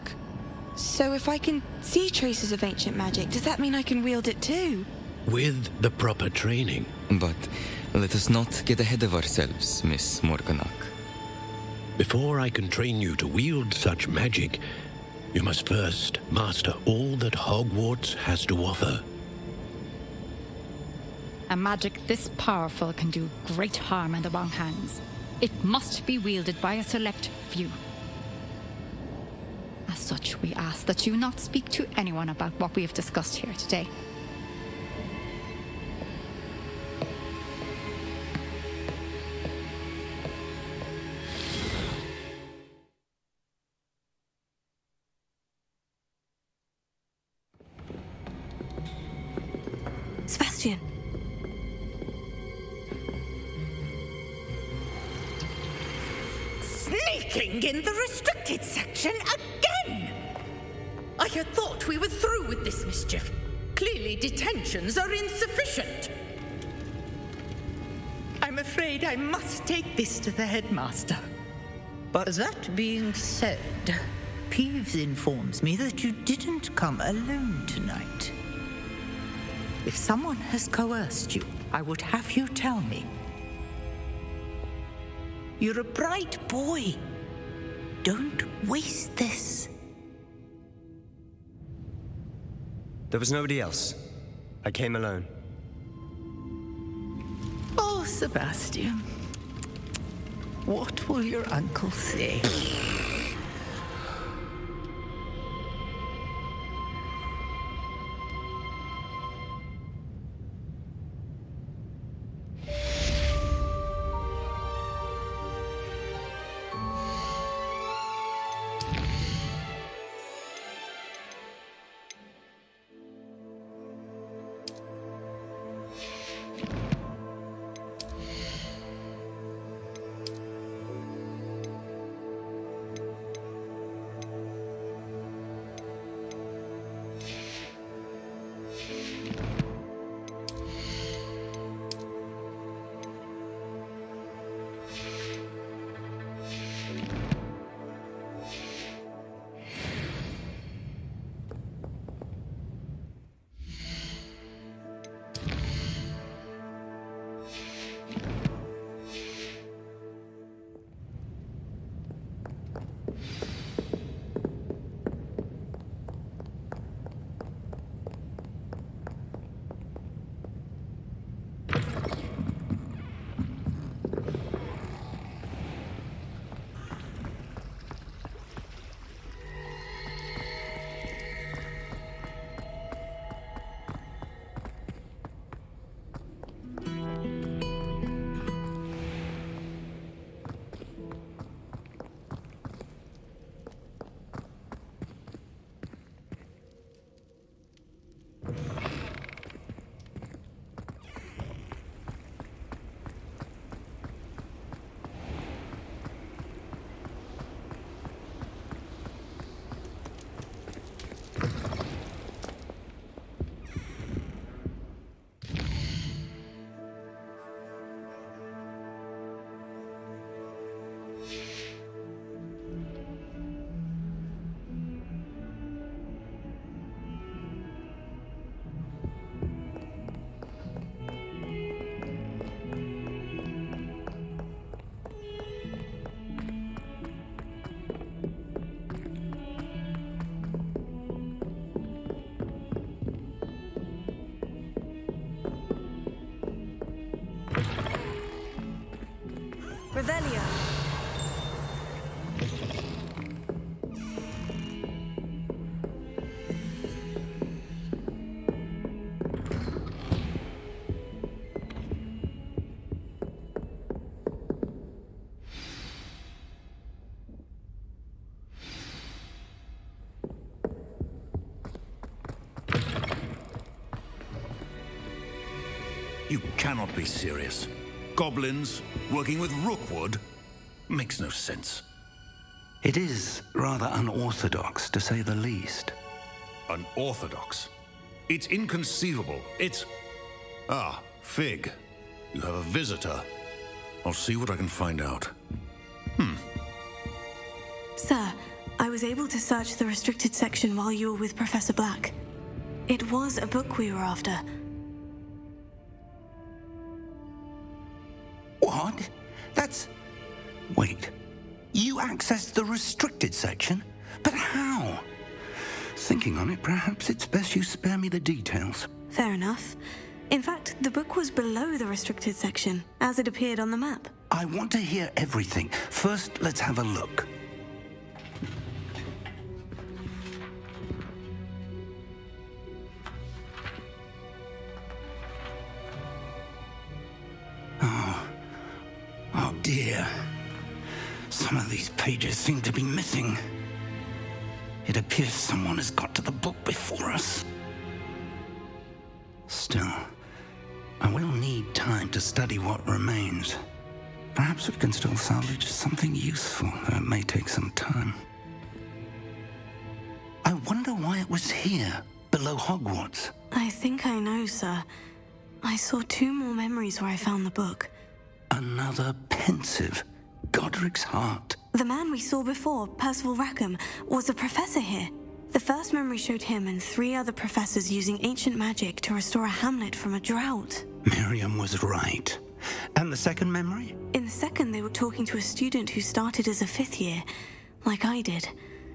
So if I can see traces of ancient magic, does that mean I can wield it too? With the proper training. But let us not get ahead of ourselves, Miss Morganach. Before I can train you to wield such magic, you must first master all that Hogwarts has to offer. A magic this powerful can do great harm in the wrong hands. It must be wielded by a select few. As such, we ask that you not speak to anyone about what we have discussed here today. Sebastian. Sneaking in the restricted section again! I had thought we were through with this mischief. Clearly detentions are insufficient. I'm afraid I must take this to the headmaster. But that being said, Peeves informs me that you didn't come alone tonight. If someone has coerced you, I would have you tell me. You're a bright boy. Don't waste this. There was nobody else. I came alone. Oh, Sebastian. What will your uncle say? Revelio. You cannot be serious. Goblins working with Rookwood? Makes no sense. It is rather unorthodox, to say the least. Unorthodox? It's inconceivable. It's... Ah, Fig. You have a visitor. I'll see what I can find out. Sir, I was able to search the restricted section while you were with Professor Black. It was a book we were after. What? That's... Wait. You accessed the restricted section? But how? Thinking on it, perhaps it's best you spare me the details. Fair enough. In fact, the book was below the restricted section, as it appeared on the map. I want to hear everything. First, let's have a look. Oh dear. Some of these pages seem to be missing. It appears someone has got to the book before us. Still, I will need time to study what remains. Perhaps we can still salvage something useful, though it may take some time. I wonder why it was here, below Hogwarts. I think I know, sir. I saw 2 more memories where I found the book. Another pensive. Godric's heart. The man we saw before, Percival Rackham, was a professor here. The first memory showed him and 3 other professors using ancient magic to restore a hamlet from a drought. Miriam was right. And the second memory? In the second, they were talking to a student who started as a 5th year, like I did.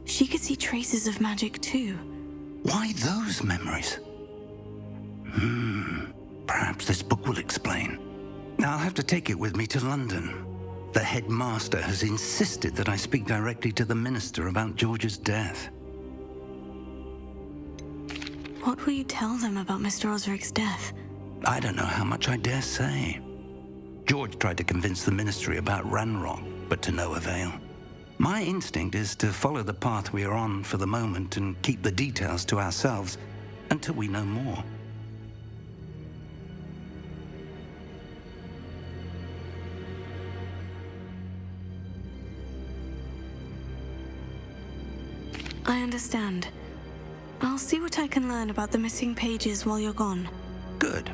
She could see traces of magic too. Why those memories? Perhaps this book will explain. I'll have to take it with me to London. The headmaster has insisted that I speak directly to the minister about George's death. What will you tell them about Mr. Osric's death? I don't know how much I dare say. George tried to convince the ministry about Ranrock, but to no avail. My instinct is to follow the path we are on for the moment and keep the details to ourselves until we know more. I understand. I'll see what I can learn about the missing pages while you're gone. Good.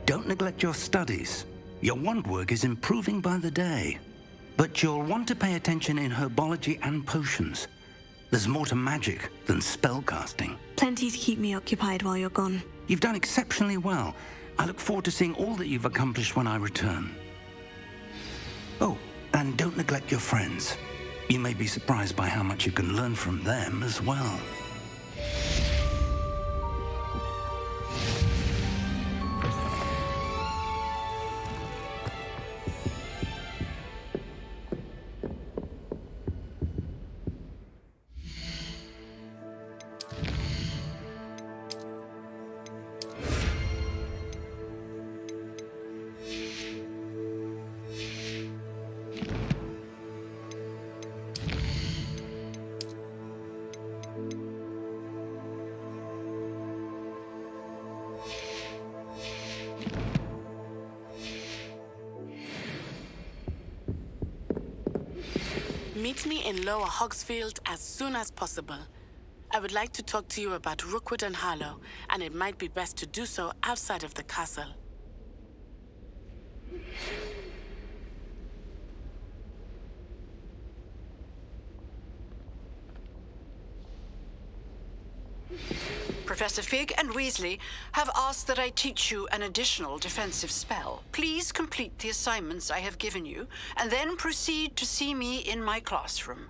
Don't neglect your studies. Your wand work is improving by the day. But you'll want to pay attention in herbology and potions. There's more to magic than spellcasting. Plenty to keep me occupied while you're gone. You've done exceptionally well. I look forward to seeing all that you've accomplished when I return. Oh, and don't neglect your friends. You may be surprised by how much you can learn from them as well. Meet me in Lower Hogsfield as soon as possible. I would like to talk to you about Rookwood and Harlow, and it might be best to do so outside of the castle. Professor Fig and Weasley have asked that I teach you an additional defensive spell. Please complete the assignments I have given you, and then proceed to see me in my classroom.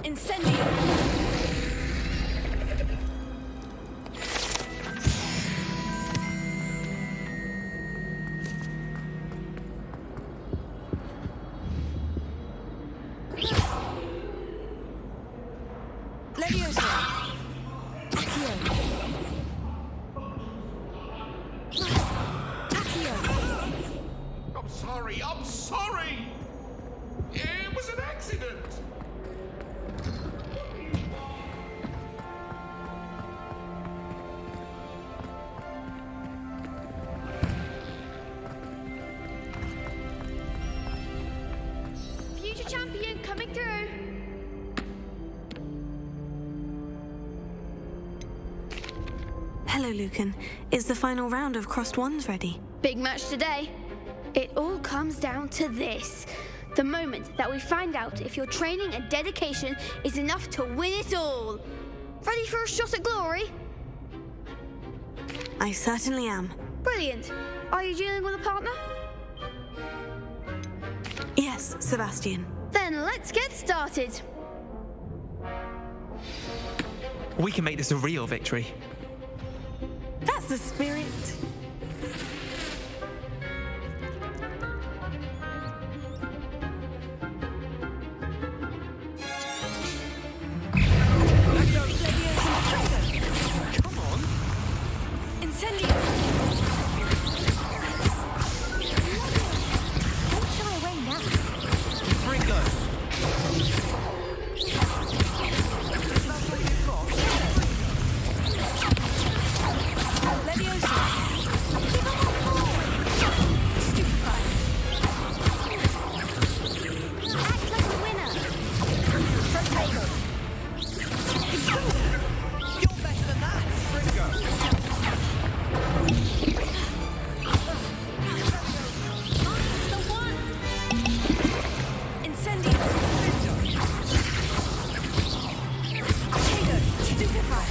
Incendio! Leviosa! Accio! Accio! I'm sorry! It was an accident! Future champion coming through. Hello, Lucan. Is the final round of Crossed Wands ready? Big match today. It all comes down to this. The moment that we find out if your training and dedication is enough to win it all. Ready for a shot at glory? I certainly am. Brilliant. Are you dealing with a partner? Yes, Sebastian. Then let's get started. We can make this a real victory. That's the spirit. Come on! Incendio! Don't shy away now. Ringo! Leviosa! Keep on forward! Stupefy! Act like a winner! Protego! You're better than that, Ringo! The one! Incendio! Protego! Stupefy!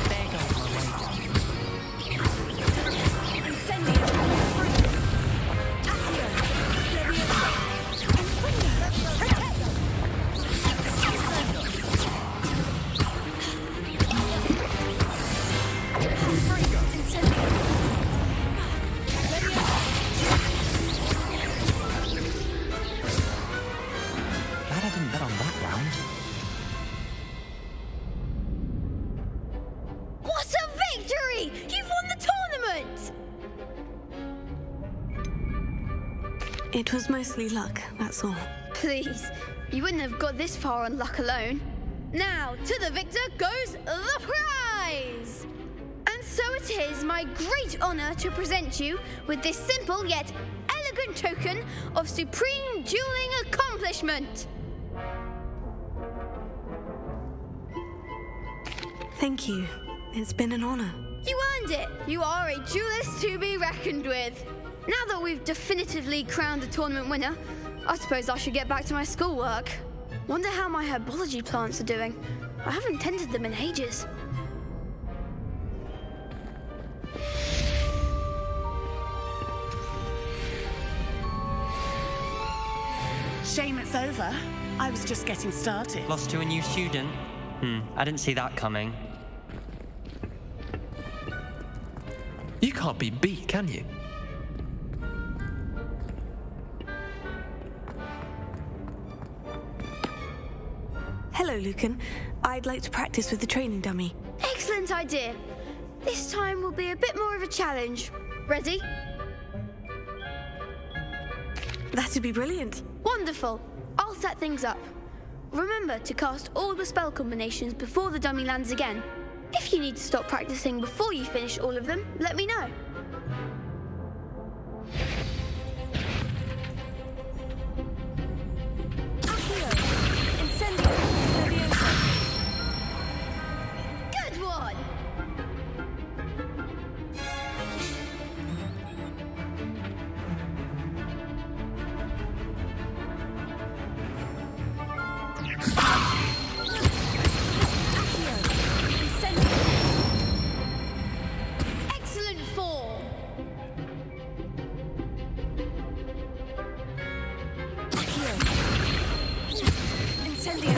There goes my wager. Incendio! Accio! Leviosa! Incendio! Protego! Incendio! Glad I didn't bet on that round. What a victory! You've won the tournament! It was mostly luck, that's all. Please, you wouldn't have got this far on luck alone. Now, to the victor goes the prize! And so it is my great honor to present you with this simple yet elegant token of supreme dueling accomplishment. Thank you. It's been an honor. You earned it! You are a duelist to be reckoned with. Now that we've definitively crowned the tournament winner, I suppose I should get back to my schoolwork. Wonder how my herbology plants are doing. I haven't tended them in ages. Shame it's over. I was just getting started. Lost to a new student? I didn't see that coming. You can't be beat, can you? Hello, Lucan. I'd like to practice with the training dummy. Excellent idea. This time will be a bit more of a challenge. Ready? That'd be brilliant. Wonderful. I'll set things up. Remember to cast all the spell combinations before the dummy lands again. If you need to stop practicing before you finish all of them, let me know. Accio! Incendio! Leviosa! Good one! Excellent form! Incendio!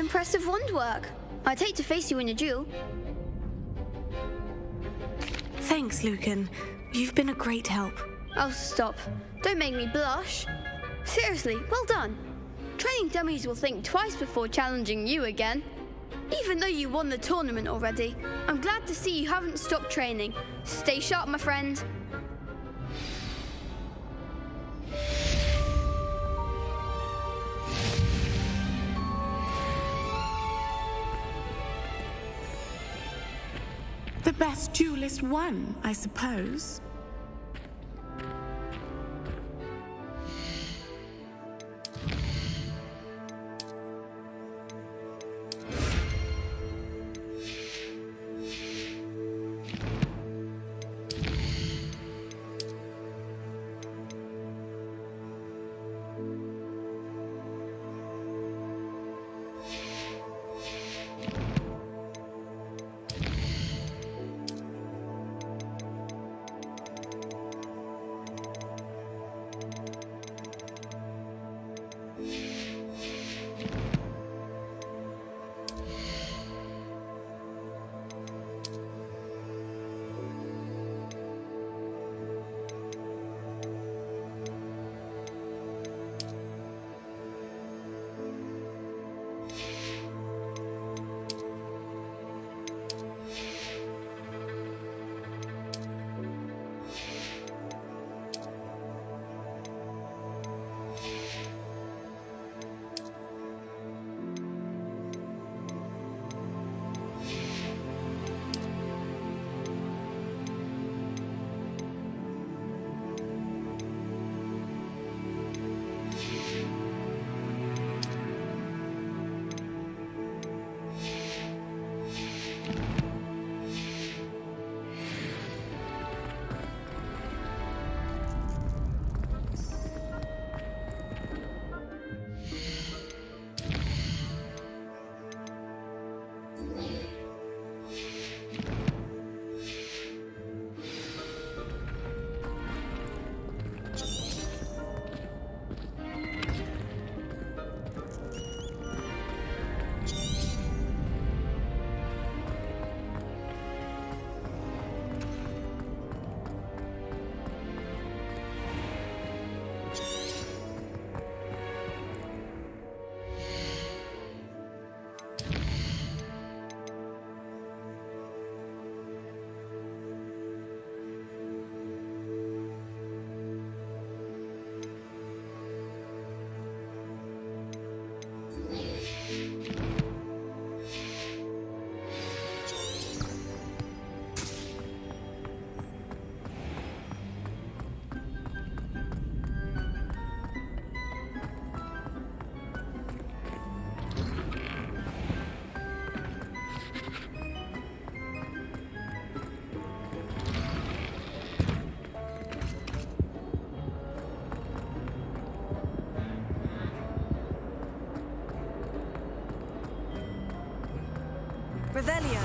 impressive wand work. I'd hate to face you in a duel. Thanks, Lucan. You've been a great help. Oh, stop. Don't make me blush. Seriously, well done. Training dummies will think twice before challenging you again. Even though you won the tournament already, I'm glad to see you haven't stopped training. Stay sharp, my friend. The best duelist won, I suppose. Revelio.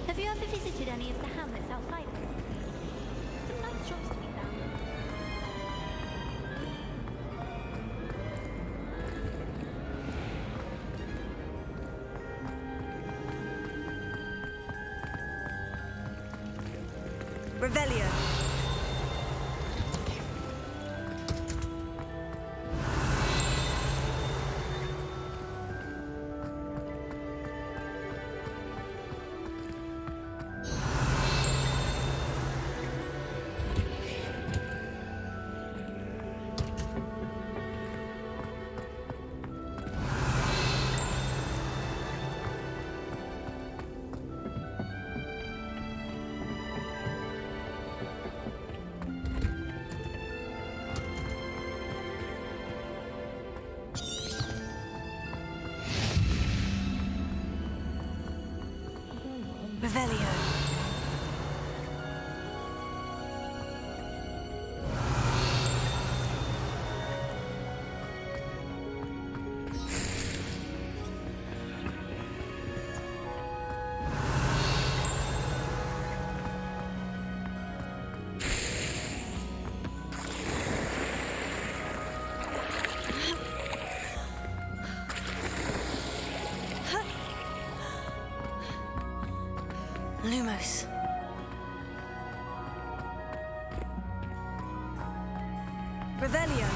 Have you ever visited any of the hamlets outside here? Some nice shops to be found. Revelio. Revelio. Lumos. Revelio.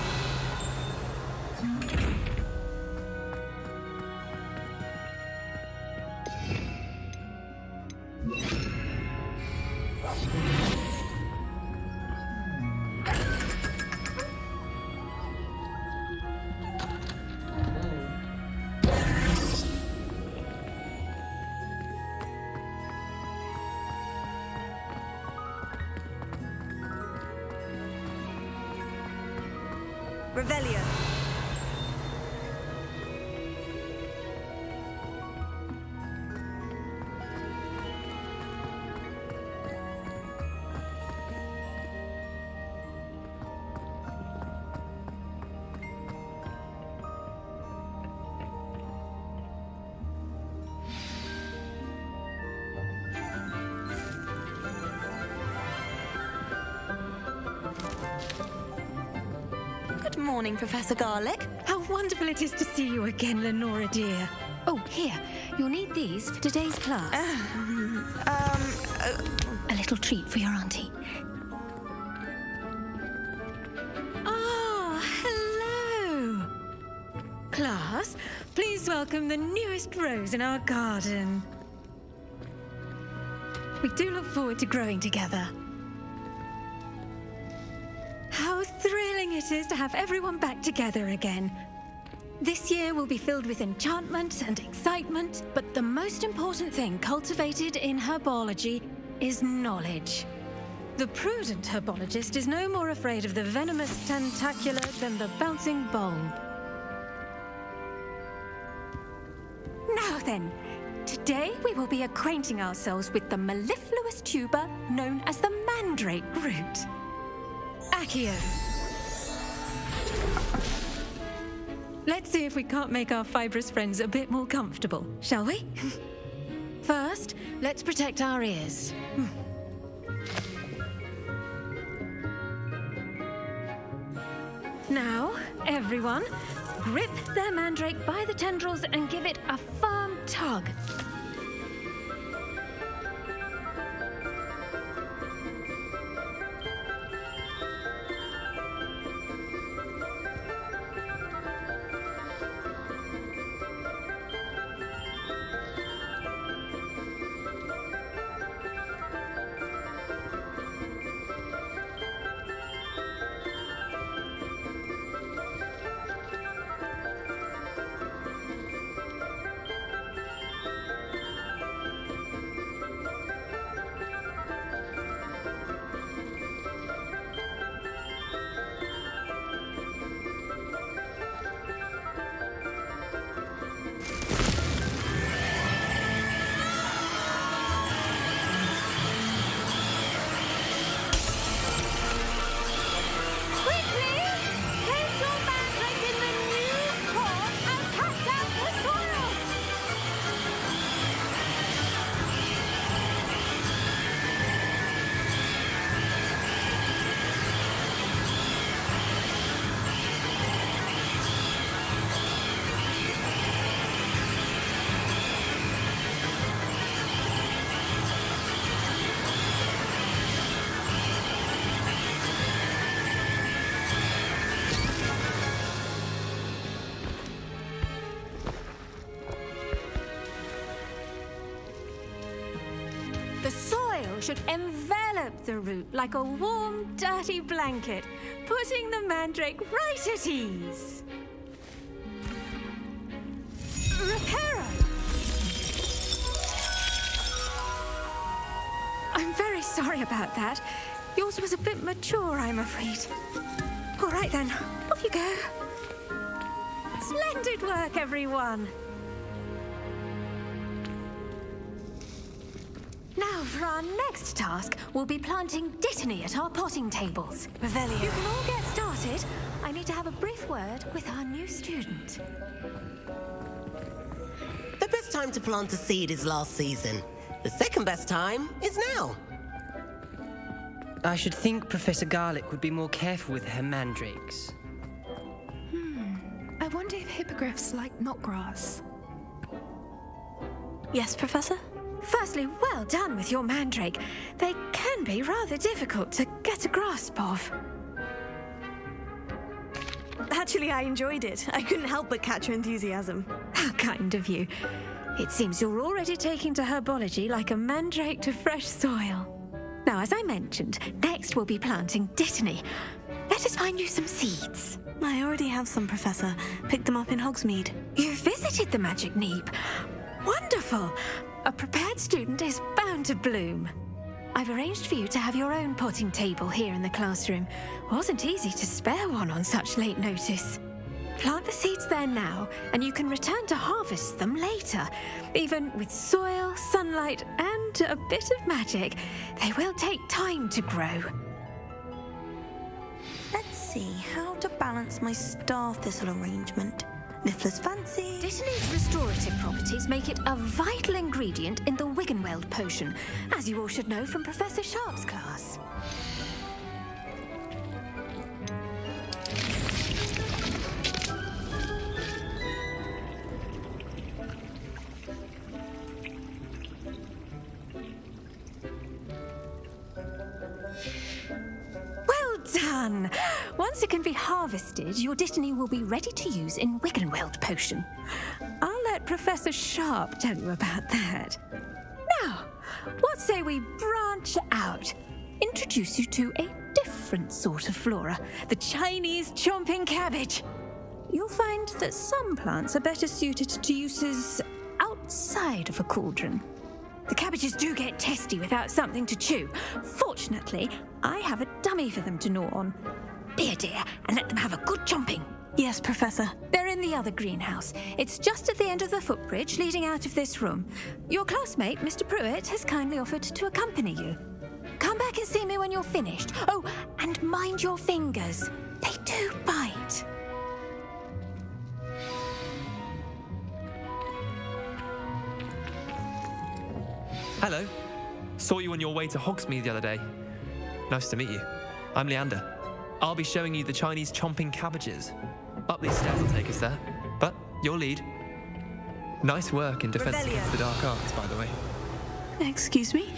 Revelio. Good morning, Professor Garlic. How wonderful it is to see you again, Lenora dear. Oh, here. You'll need these for today's class. A little treat for your auntie. Ah, hello. Class, please welcome the newest rose in our garden. We do look forward to growing together. How thrilling it is to have everyone back together again. This year will be filled with enchantment and excitement, but the most important thing cultivated in herbology is knowledge. The prudent herbologist is no more afraid of the venomous tentacula than the bouncing bulb. Now then, today we will be acquainting ourselves with the mellifluous tuber known as the mandrake root. Accio. Let's see if we can't make our fibrous friends a bit more comfortable, shall we? First, let's protect our ears. Now, everyone, grip their mandrake by the tendrils and give it a firm tug. The soil should envelop the root like a warm, dirty blanket, putting the mandrake right at ease. Reparo! I'm very sorry about that. Yours was a bit mature, I'm afraid. All right then, off you go. Splendid work, everyone. Now, for our next task, we'll be planting Dittany at our potting tables. Revelio. You can all get started. I need to have a brief word with our new student. The best time to plant a seed is last season. The second best time is now. I should think Professor Garlick would be more careful with her mandrakes. I wonder if hippogriffs like knotgrass. Yes, Professor? Firstly, well done with your mandrake. They can be rather difficult to get a grasp of. Actually, I enjoyed it. I couldn't help but catch your enthusiasm. How kind of you. It seems you're already taking to herbology like a mandrake to fresh soil. Now, as I mentioned, next we'll be planting Dittany. Let us find you some seeds. I already have some, Professor. Picked them up in Hogsmeade. You visited the Magic Neep. Wonderful! A prepared student is bound to bloom. I've arranged for you to have your own potting table here in the classroom. Wasn't easy to spare one on such late notice. Plant the seeds there now, and you can return to harvest them later. Even with soil, sunlight, and a bit of magic, they will take time to grow. Let's see how to balance my star thistle arrangement. Niffler's fancy. Dittany's restorative properties make it a vital ingredient in the Wiggenweld potion, as you all should know from Professor Sharp's class. Well done! Once it can be harvested, your Dittany will be ready to use in Wiggenweld potion. I'll let Professor Sharp tell you about that. Now, what say we branch out? Introduce you to a different sort of flora, the Chinese chomping cabbage. You'll find that some plants are better suited to uses outside of a cauldron. The cabbages do get testy without something to chew. Fortunately, I have a dummy for them to gnaw on. Be a dear and let them have a good chomping. Yes, Professor. They're in the other greenhouse. It's just at the end of the footbridge leading out of this room. Your classmate, Mr. Pruitt, has kindly offered to accompany you. Come back and see me when you're finished. Oh, and mind your fingers. They do bite. Hello. Saw you on your way to Hogsmeade the other day. Nice to meet you. I'm Leander. I'll be showing you the Chinese chomping cabbages. Up these stairs will take us there. But your lead. Nice work in defense against the dark arts, by the way. Excuse me?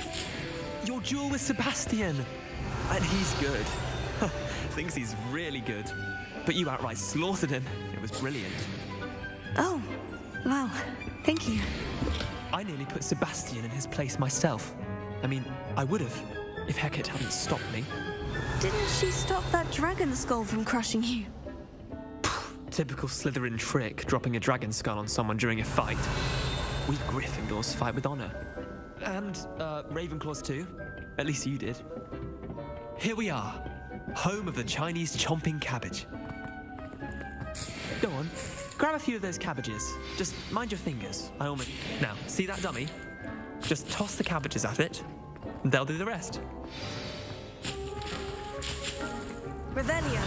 Your duel with Sebastian. And he's good. Thinks he's really good. But you outright slaughtered him. It was brilliant. Oh, well, thank you. I nearly put Sebastian in his place myself. I mean, I would have, if Hecate hadn't stopped me. Didn't she stop that dragon skull from crushing you? Typical Slytherin trick, dropping a dragon skull on someone during a fight. We Gryffindors fight with honor. And, Ravenclaws too. At least you did. Here we are, home of the Chinese chomping cabbage. Go on, grab a few of those cabbages. Just mind your fingers. Now, see that dummy? Just toss the cabbages at it, and they'll do the rest. Revelio.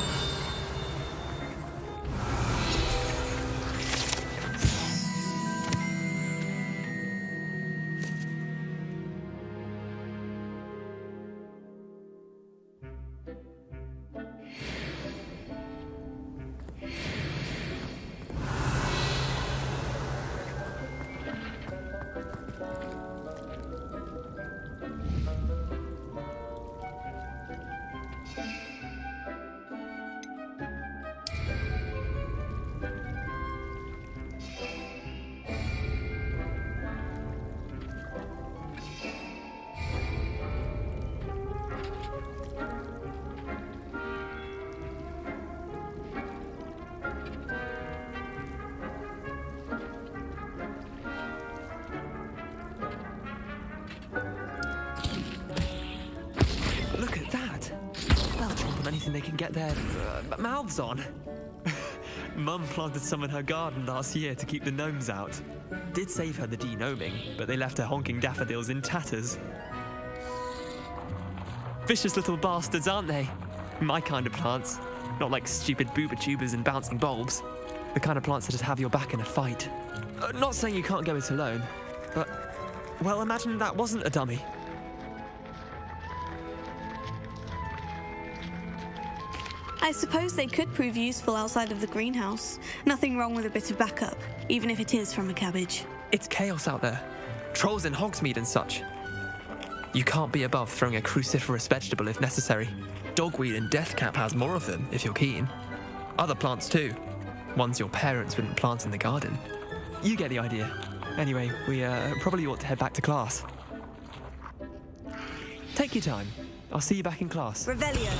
Look at that! They'll chomp on anything they can get their mouths on. Mum planted some in her garden last year to keep the gnomes out. Did save her the de-gnoming, but they left her honking daffodils in tatters. Vicious little bastards, aren't they? My kind of plants. Not like stupid booba tubers and bouncing bulbs. The kind of plants that just have your back in a fight. Not saying you can't go it alone, but... well, imagine that wasn't a dummy. I suppose they could prove useful outside of the greenhouse. Nothing wrong with a bit of backup, even if it is from a cabbage. It's chaos out there. Trolls in Hogsmeade and such. You can't be above throwing a cruciferous vegetable if necessary. Dogweed and deathcap has more of them, if you're keen. Other plants too. Ones your parents wouldn't plant in the garden. You get the idea. Anyway, we probably ought to head back to class. Take your time. I'll see you back in class. Revelio.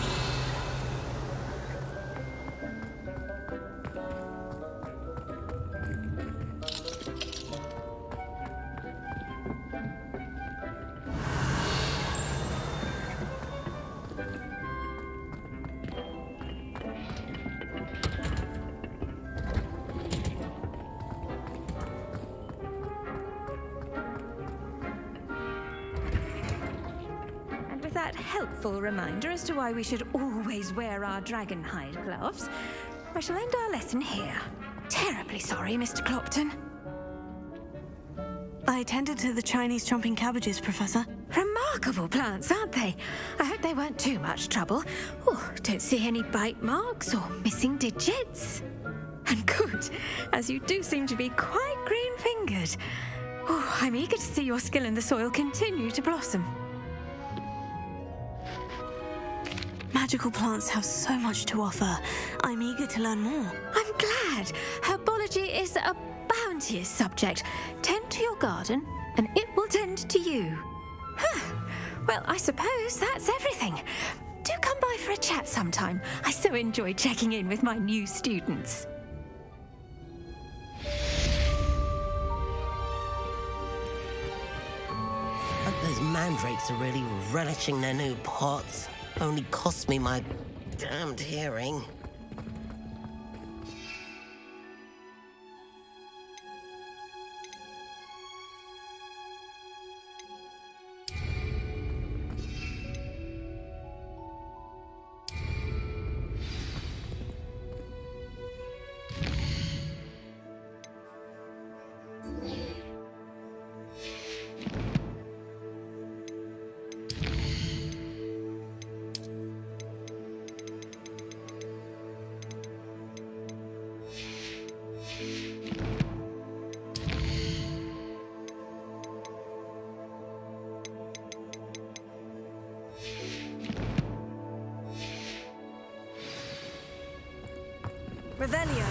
That helpful reminder as to why we should always wear our dragon hide gloves, I shall end our lesson here. Terribly sorry, Mr. Clopton. I attended to the Chinese chomping cabbages, Professor. Remarkable plants, aren't they? I hope they weren't too much trouble. Oh, don't see any bite marks or missing digits. And good, as you do seem to be quite green-fingered. Oh, I'm eager to see your skill in the soil continue to blossom. Magical plants have so much to offer. I'm eager to learn more. I'm glad. Herbology is a bounteous subject. Tend to your garden, and it will tend to you. Well, I suppose that's everything. Do come by for a chat sometime. I so enjoy checking in with my new students. Those mandrakes are really relishing their new pots. Only cost me my damned hearing. Revelio.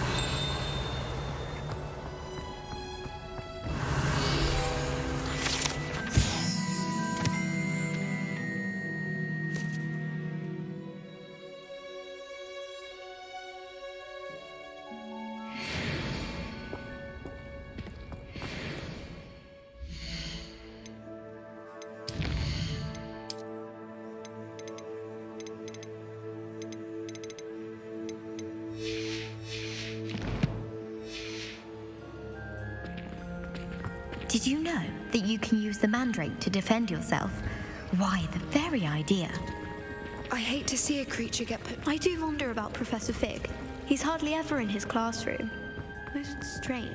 Did you know that you can use the mandrake to defend yourself? Why, the very idea. I hate to see a creature get put... I do wonder about Professor Fig. He's hardly ever in his classroom. Most strange.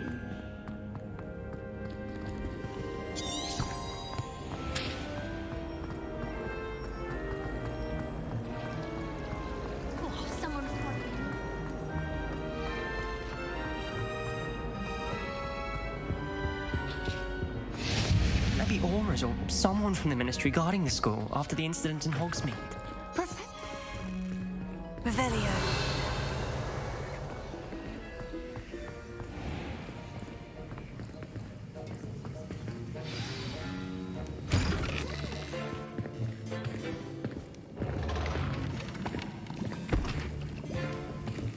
Maybe Aura's or someone from the Ministry guarding the school after the incident in Hogsmeade. Revelio.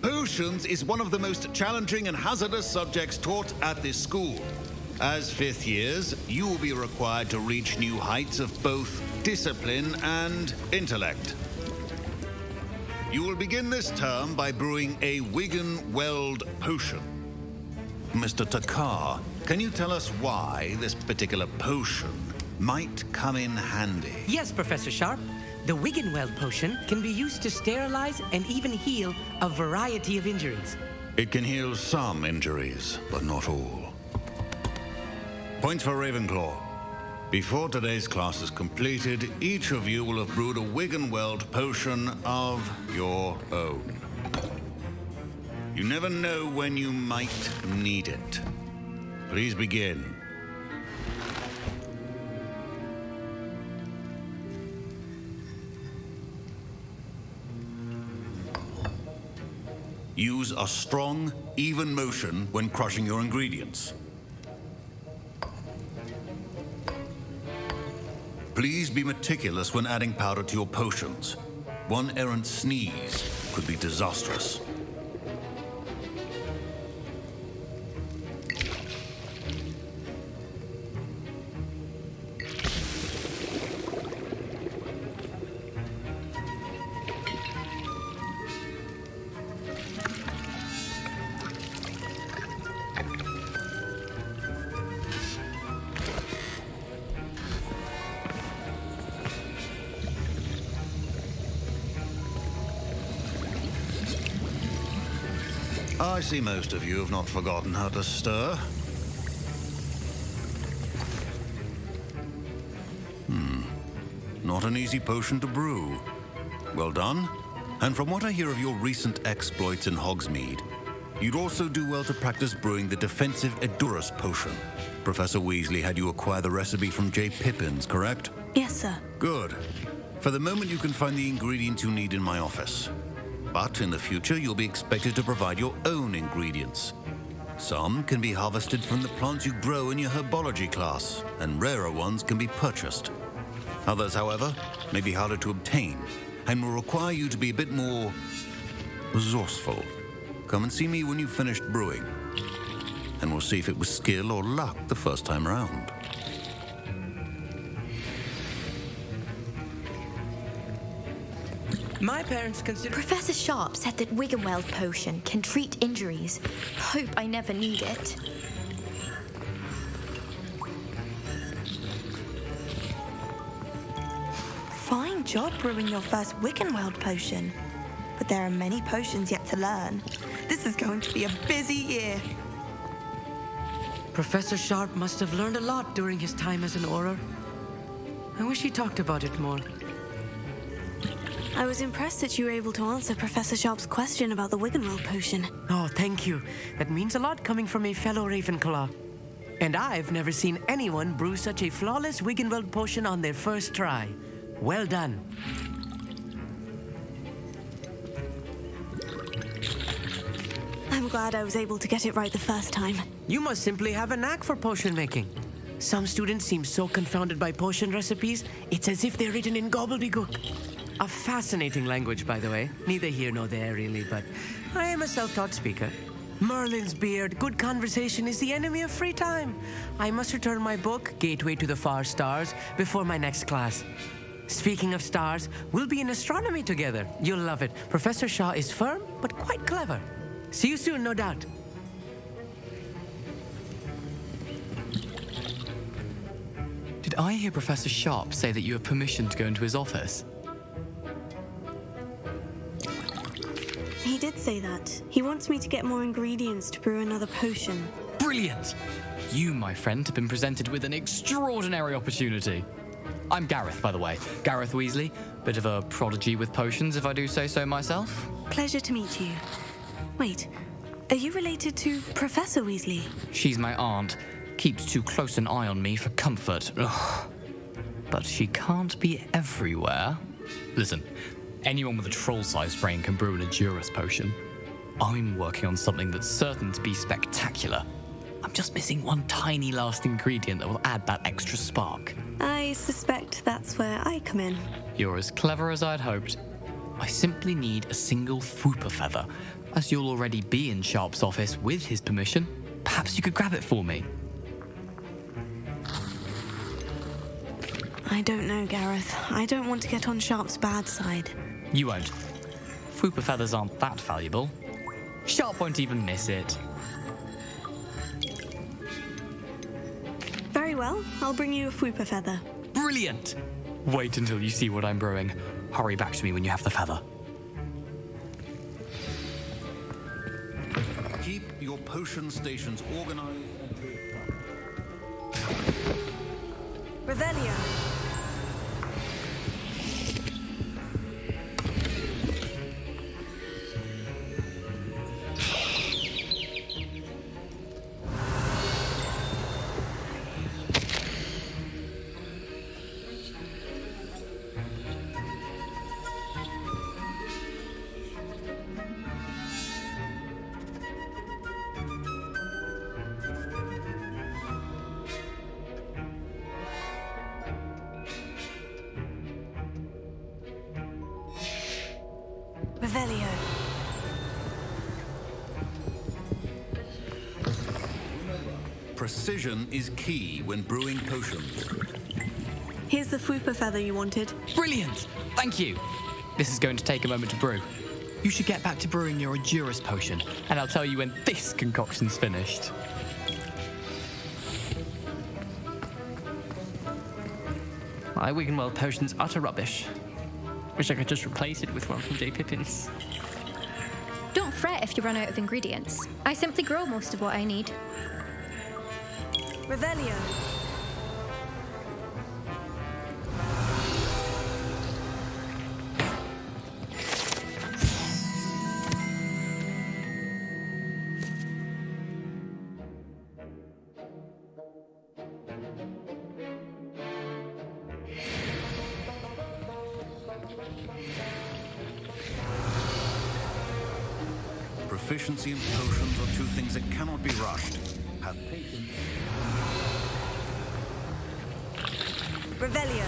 Potions is one of the most challenging and hazardous subjects taught at this school. As fifth years, you will be required to reach new heights of both discipline and intellect. You will begin this term by brewing a Wiggenweld potion. Mr. Takar, can you tell us why this particular potion might come in handy? Yes, Professor Sharp. The Wiggenweld potion can be used to sterilize and even heal a variety of injuries. It can heal some injuries, but not all. Points for Ravenclaw. Before today's class is completed, each of you will have brewed a Wiggenweld potion of your own. You never know when you might need it. Please begin. Use a strong, even motion when crushing your ingredients. Please be meticulous when adding powder to your potions. One errant sneeze could be disastrous. I see most of you have not forgotten how to stir. Not an easy potion to brew. Well done. And from what I hear of your recent exploits in Hogsmeade, you'd also do well to practice brewing the defensive Edurus potion. Professor Weasley had you acquire the recipe from J. Pippins, correct? Yes, sir. Good. For the moment, you can find the ingredients you need in my office. But in the future, you'll be expected to provide your own ingredients. Some can be harvested from the plants you grow in your herbology class, and rarer ones can be purchased. Others, however, may be harder to obtain, and will require you to be a bit more resourceful. Come and see me when you've finished brewing, and we'll see if it was skill or luck the first time round. My parents consider... Professor Sharp said that Wiggenweld potion can treat injuries. Hope I never need it. Fine job brewing your first Wiggenweld potion. But there are many potions yet to learn. This is going to be a busy year. Professor Sharp must have learned a lot during his time as an Auror. I wish he talked about it more. I was impressed that you were able to answer Professor Sharp's question about the Wiggenweld potion. Oh, thank you. That means a lot coming from a fellow Ravenclaw. And I've never seen anyone brew such a flawless Wiggenweld potion on their first try. Well done. I'm glad I was able to get it right the first time. You must simply have a knack for potion making. Some students seem so confounded by potion recipes, it's as if they're written in gobbledygook. A fascinating language, by the way. Neither here nor there, really, but I am a self-taught speaker. Merlin's beard, good conversation is the enemy of free time. I must return my book, Gateway to the Far Stars, before my next class. Speaking of stars, we'll be in astronomy together. You'll love it. Professor Shaw is firm, but quite clever. See you soon, no doubt. Did I hear Professor Sharp say that you have permission to go into his office? He did say that. He wants me to get more ingredients to brew another potion. Brilliant! You, my friend, have been presented with an extraordinary opportunity. I'm Gareth, by the way. Gareth Weasley. Bit of a prodigy with potions, if I do say so myself. Pleasure to meet you. Wait, are you related to Professor Weasley? She's my aunt. Keeps too close an eye on me for comfort. Ugh. But she can't be everywhere. Listen, anyone with a troll-sized brain can brew an Edurus potion. I'm working on something that's certain to be spectacular. I'm just missing one tiny last ingredient that will add that extra spark. I suspect that's where I come in. You're as clever as I'd hoped. I simply need a single Fwooper feather. As you'll already be in Sharp's office with his permission, perhaps you could grab it for me. I don't know, Gareth. I don't want to get on Sharp's bad side. You won't. Fwooper feathers aren't that valuable. Sharp won't even miss it. Very well, I'll bring you a Fwooper feather. Brilliant! Wait until you see what I'm brewing. Hurry back to me when you have the feather. Keep your potion stations organized. Revelio. Revelio. Precision is key when brewing potions. Here's the Fwooper feather you wanted. Brilliant! Thank you! This is going to take a moment to brew. You should get back to brewing your Endurus potion, and I'll tell you when this concoction's finished. My Wiggenweld potion's utter rubbish. Wish I could just replace it with one from J. Pippin's. Don't fret if you run out of ingredients. I simply grow most of what I need. Revelio. Proficiency and potions are two things that cannot be rushed. Have patience. Revelio.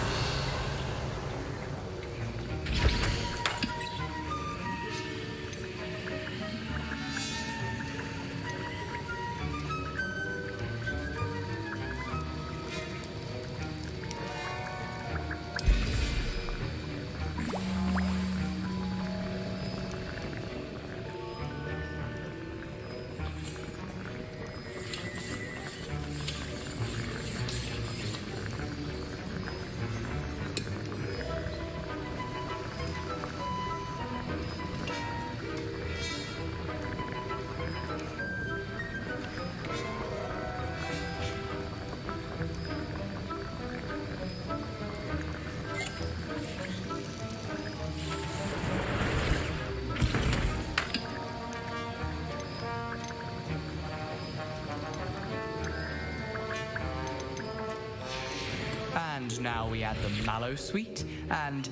And now we add the mallow sweet, and...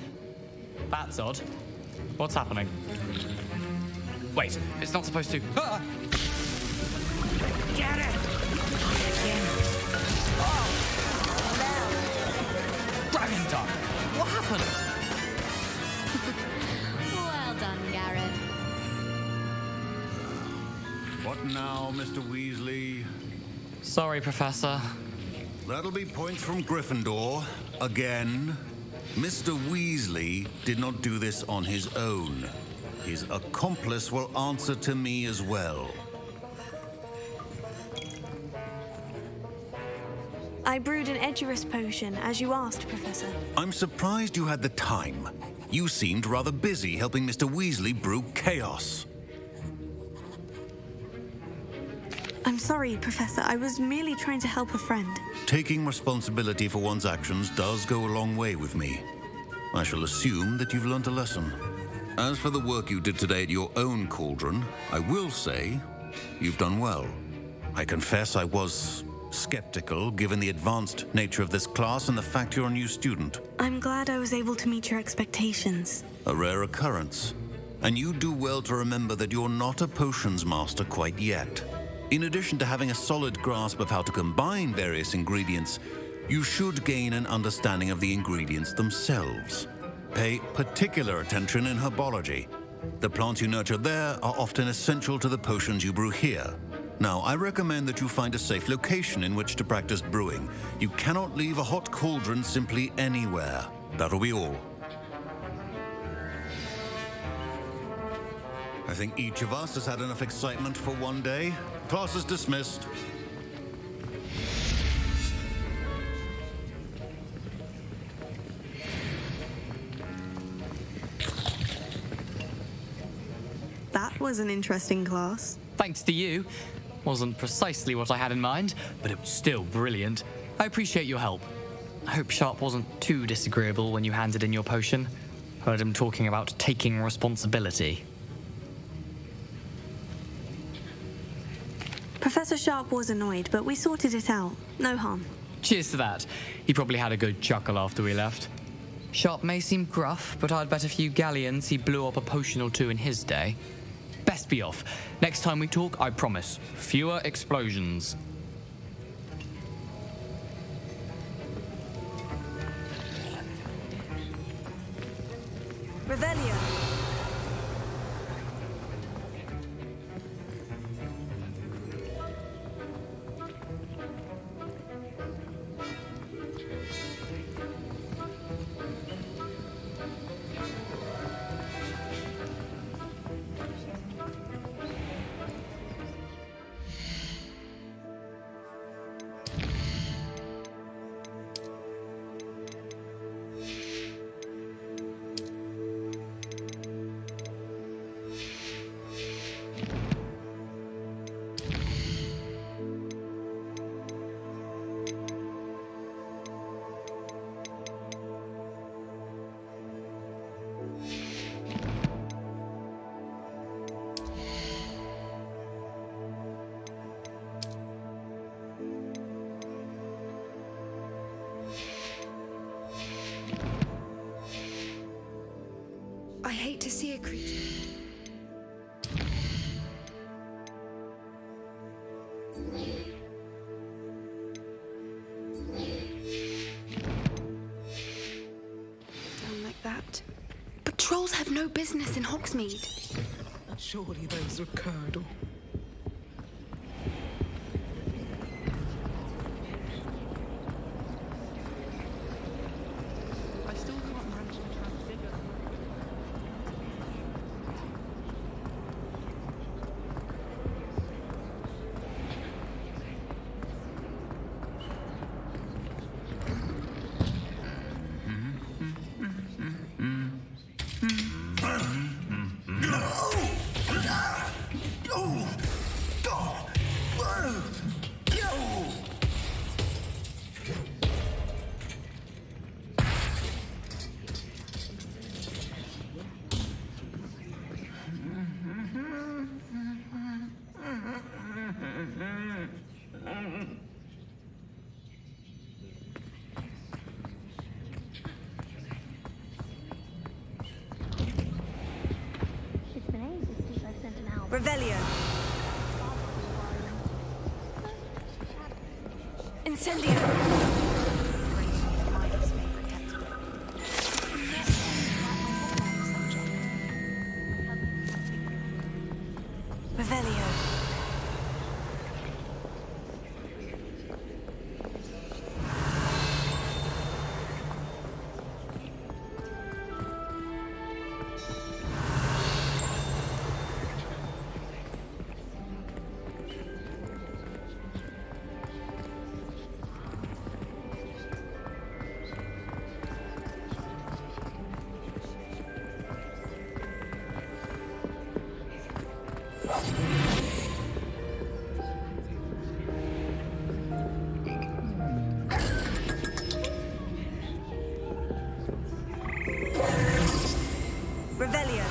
That's odd. What's happening? Wait, it's not supposed to... Ah! Get it! Dragon Tongue! What happened? Well done, Gareth. What now, Mr. Weasley? Sorry, Professor. That'll be points from Gryffindor. Again. Mr. Weasley did not do this on his own. His accomplice will answer to me as well. I brewed an Edurus potion, as you asked, Professor. I'm surprised you had the time. You seemed rather busy helping Mr. Weasley brew chaos. I'm sorry, Professor. I was merely trying to help a friend. Taking responsibility for one's actions does go a long way with me. I shall assume that you've learnt a lesson. As for the work you did today at your own cauldron, I will say you've done well. I confess I was skeptical, given the advanced nature of this class and the fact you're a new student. I'm glad I was able to meet your expectations. A rare occurrence. And you do well to remember that you're not a potions master quite yet. In addition to having a solid grasp of how to combine various ingredients, you should gain an understanding of the ingredients themselves. Pay particular attention in herbology. The plants you nurture there are often essential to the potions you brew here. Now, I recommend that you find a safe location in which to practice brewing. You cannot leave a hot cauldron simply anywhere. That'll be all. I think each of us has had enough excitement for one day. Class is dismissed. That was an interesting class. Thanks to you. Wasn't precisely what I had in mind, but it was still brilliant. I appreciate your help. I hope Sharp wasn't too disagreeable when you handed in your potion. Heard him talking about taking responsibility. Professor Sharp was annoyed, but we sorted it out. No harm. Cheers to that. He probably had a good chuckle after we left. Sharp may seem gruff, but I'd bet a few galleons he blew up a potion or two in his day. Best be off. Next time we talk, I promise, fewer explosions. Revelio. I hate to see a creature. Don't like that. But trolls have no business in Hogsmeade. Surely there's a curdle. Revelio. Incendio. Revelio. Revelio.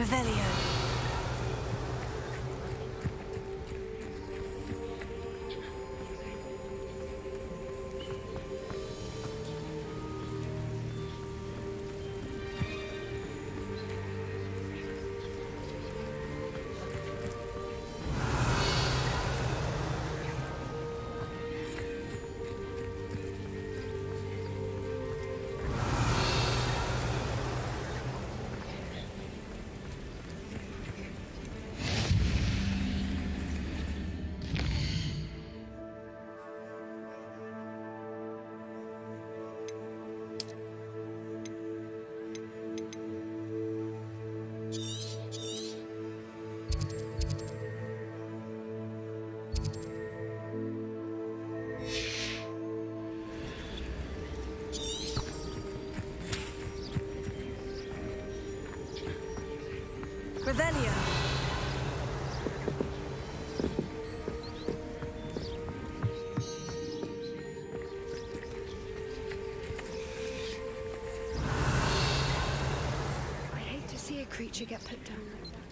Revelio. Revelio. I hate to see a creature get put down like that.